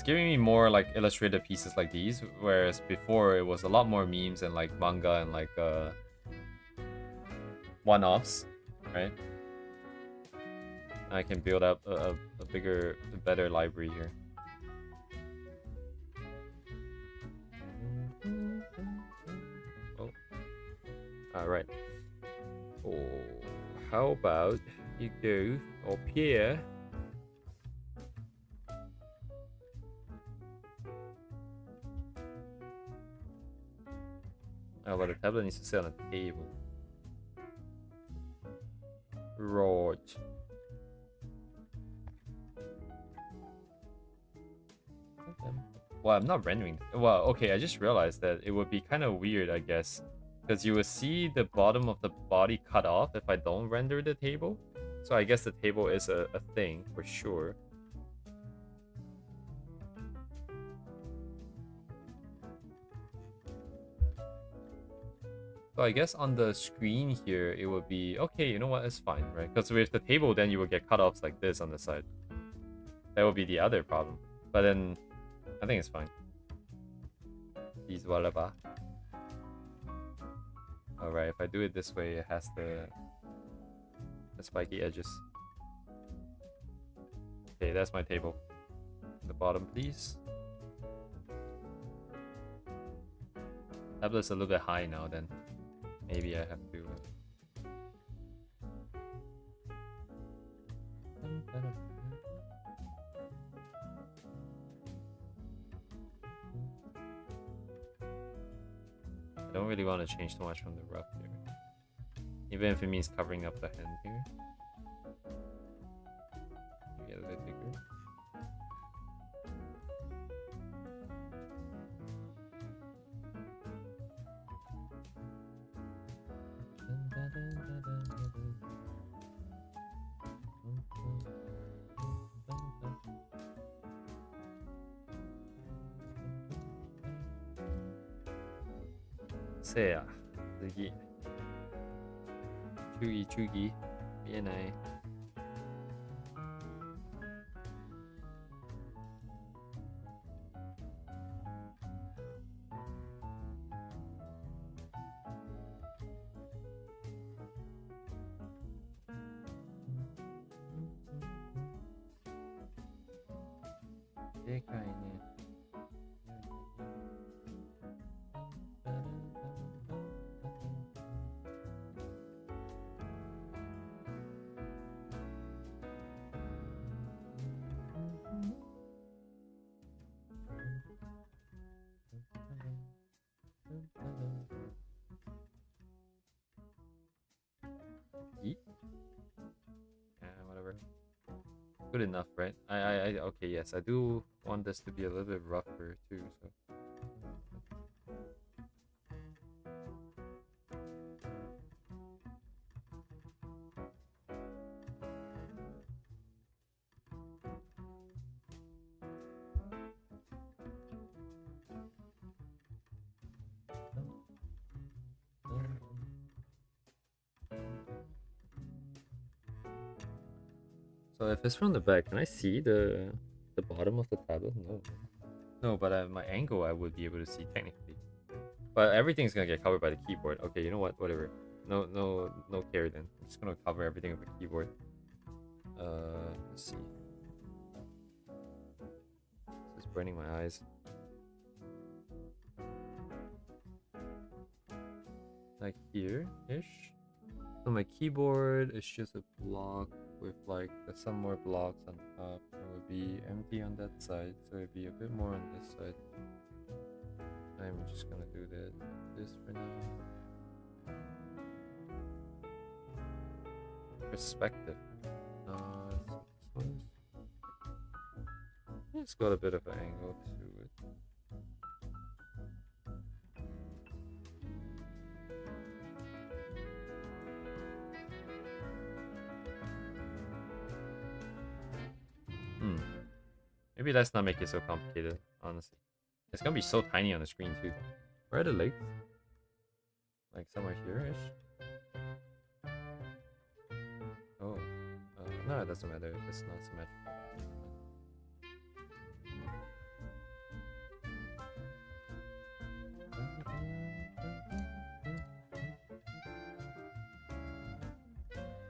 giving me more like illustrated pieces like these, whereas before it was a lot more memes and like manga and like one-offs, right? I can build up a better library here. Oh, all right. Oh, how about you go up here? Oh, but the tablet needs to sit on the table. Right. Well, I'm not rendering. Well, okay, I just realized that it would be kind of weird, I guess. Because you will see the bottom of the body cut off if I don't render the table. So I guess the table is a thing, for sure. So I guess on the screen here, it would be... Okay, you know what? It's fine, right? Because with the table, then you will get cut-offs like this on the side. That would be the other problem. But then, I think it's fine. Alright, if I do it this way, it has the spiky edges. Okay, that's my table. The bottom, please. Tablet's a little bit high now, then. Maybe I have to... I don't really want to change too much from the rough here. Even if it means covering up the hand here. Get a bit bigger.せや、次。注意。見えない。でかいね。good enough, right? Okay, yes, I do want this to be a little bit rougher too, so. So if it's from the back, can I see the bottom of the tablet? No. No, but at my angle, I would be able to see technically. But everything's gonna get covered by the keyboard. Okay, you know what? Whatever. No care then. I'm just gonna cover everything with the keyboard. Let's see. This is burning my eyes. Like here-ish. So my keyboard is just a block with like some more blocks on top. It would be empty on that side, so it'd be a bit more on this side. I'm just gonna do this for now. Perspective. So this one's... It's got a bit of an angle to it. Maybe let's not make it so complicated, honestly. It's gonna be so tiny on the screen too. Where are the legs? Like somewhere here-ish? Oh. No, it doesn't matter if it's not symmetrical.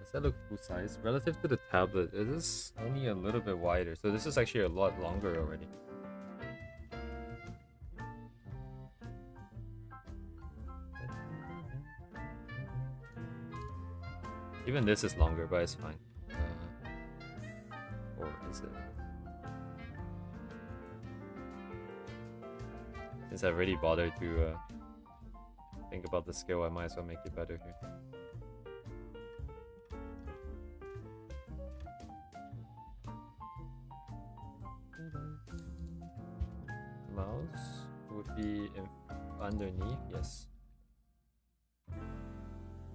Does that look full size? Relative to the tablet, it is only a little bit wider. So this is actually a lot longer already. Even this is longer, but it's fine. Or is it? Since I've already bothered to think about the scale, I might as well make it better here. Mouse would be underneath, yes.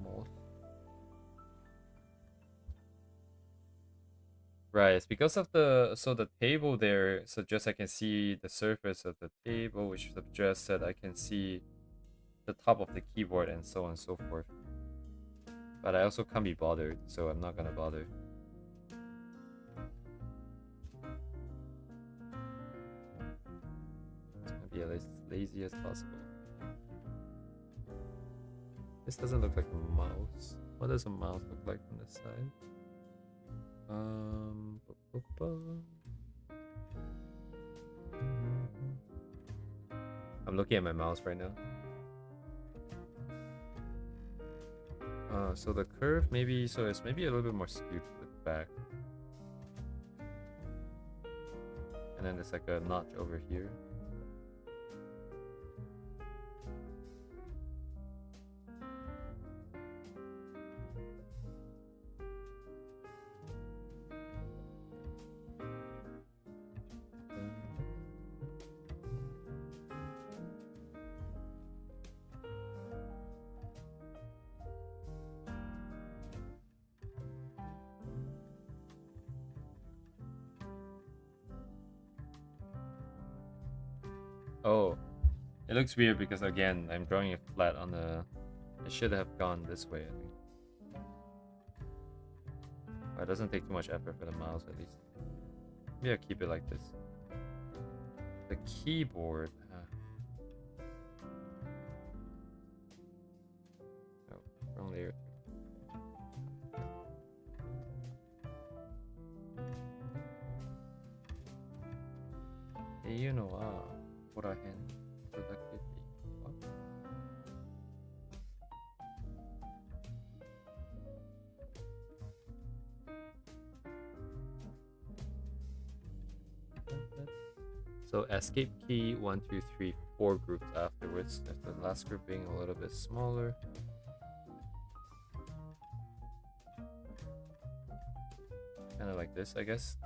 Mouse. Right, it's because of the table there suggests I can see the surface of the table, which suggests that I can see the top of the keyboard and so on and so forth. But I also can't be bothered, so I'm not gonna bother. It's gonna be as lazy as possible. This doesn't look like a mouse. What does a mouse look like from this side? I'm looking at my mouse right now. So the curve maybe, so it's maybe a little bit more skewed to the back. And then there's like a notch over here. Oh, it looks weird because again, I'm drawing it flat on the... It should have gone this way, I think. But it doesn't take too much effort for the mouse, at least. Maybe I'll keep it like this. The keyboard... Oh, wrong layer. Hey, you know, productivity. What? So escape key 1, 2, 3, 4 groups afterwards. If the last group being a little bit smaller. Kind of like this, I guess.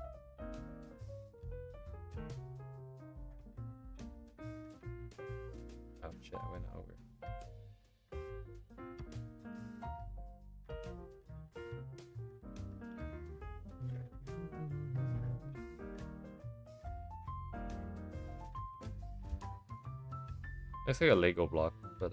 Oh shit, I went over. Looks like a Lego block, but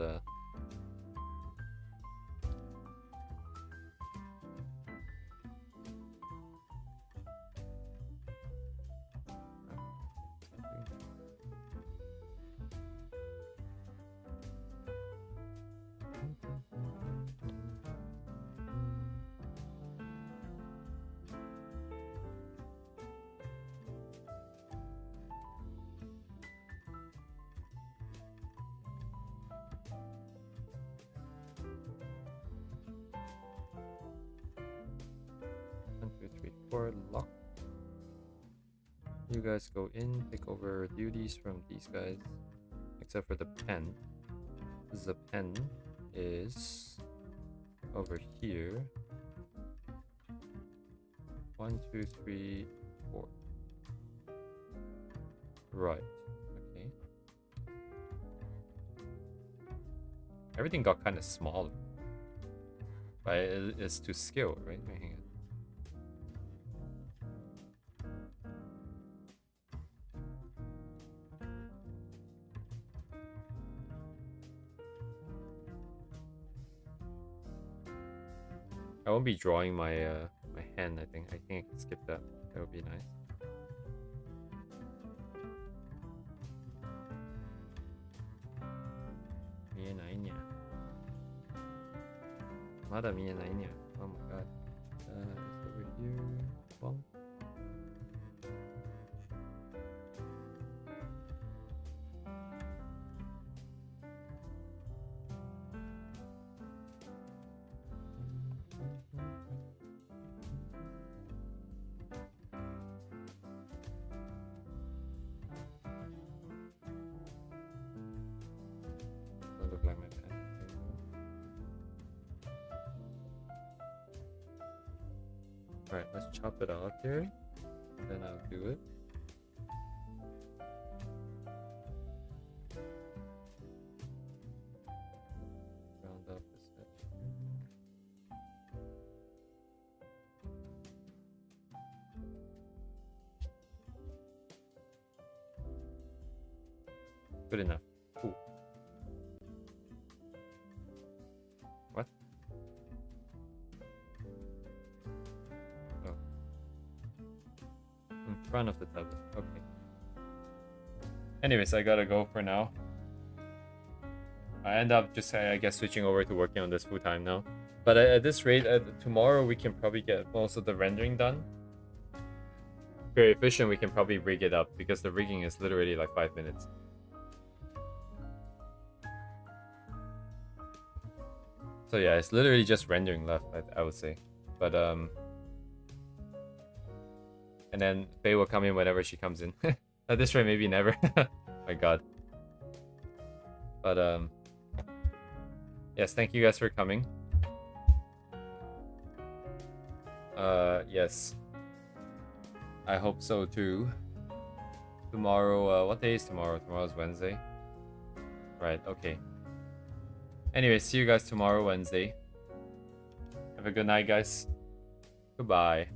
one, two, three, four, lock. You guys go in, take over duties from these guys, except for the pen. The pen is over here. 1, 2, 3, 4. Right. Okay. Everything got kind of smaller. But it's to scale, right? Wait, hang on. I won't be drawing my my hand. I think I can skip that. That would be nice. Mada mienainya. Oh my god. It's over here. Well. Doesn't look like my pen. Alright, let's chop it off here. Then I'll do it. Round off this edge. Good enough. Cool. What? Oh. In front of the tub. Okay. Anyways, I gotta go for now. I end up just, I guess, switching over to working on this full time now. But at this rate, tomorrow we can probably get most of the rendering done. Very efficient, we can probably rig it up because the rigging is literally like 5 minutes. So yeah, it's literally just rendering left, I would say. But and then Faye will come in whenever she comes in. At this rate, maybe never. My god. But yes, thank you guys for coming. Yes. I hope so too. Tomorrow, what day is tomorrow? Tomorrow's Wednesday. Right, okay. Anyway, see you guys tomorrow, Wednesday. Have a good night, guys. Goodbye.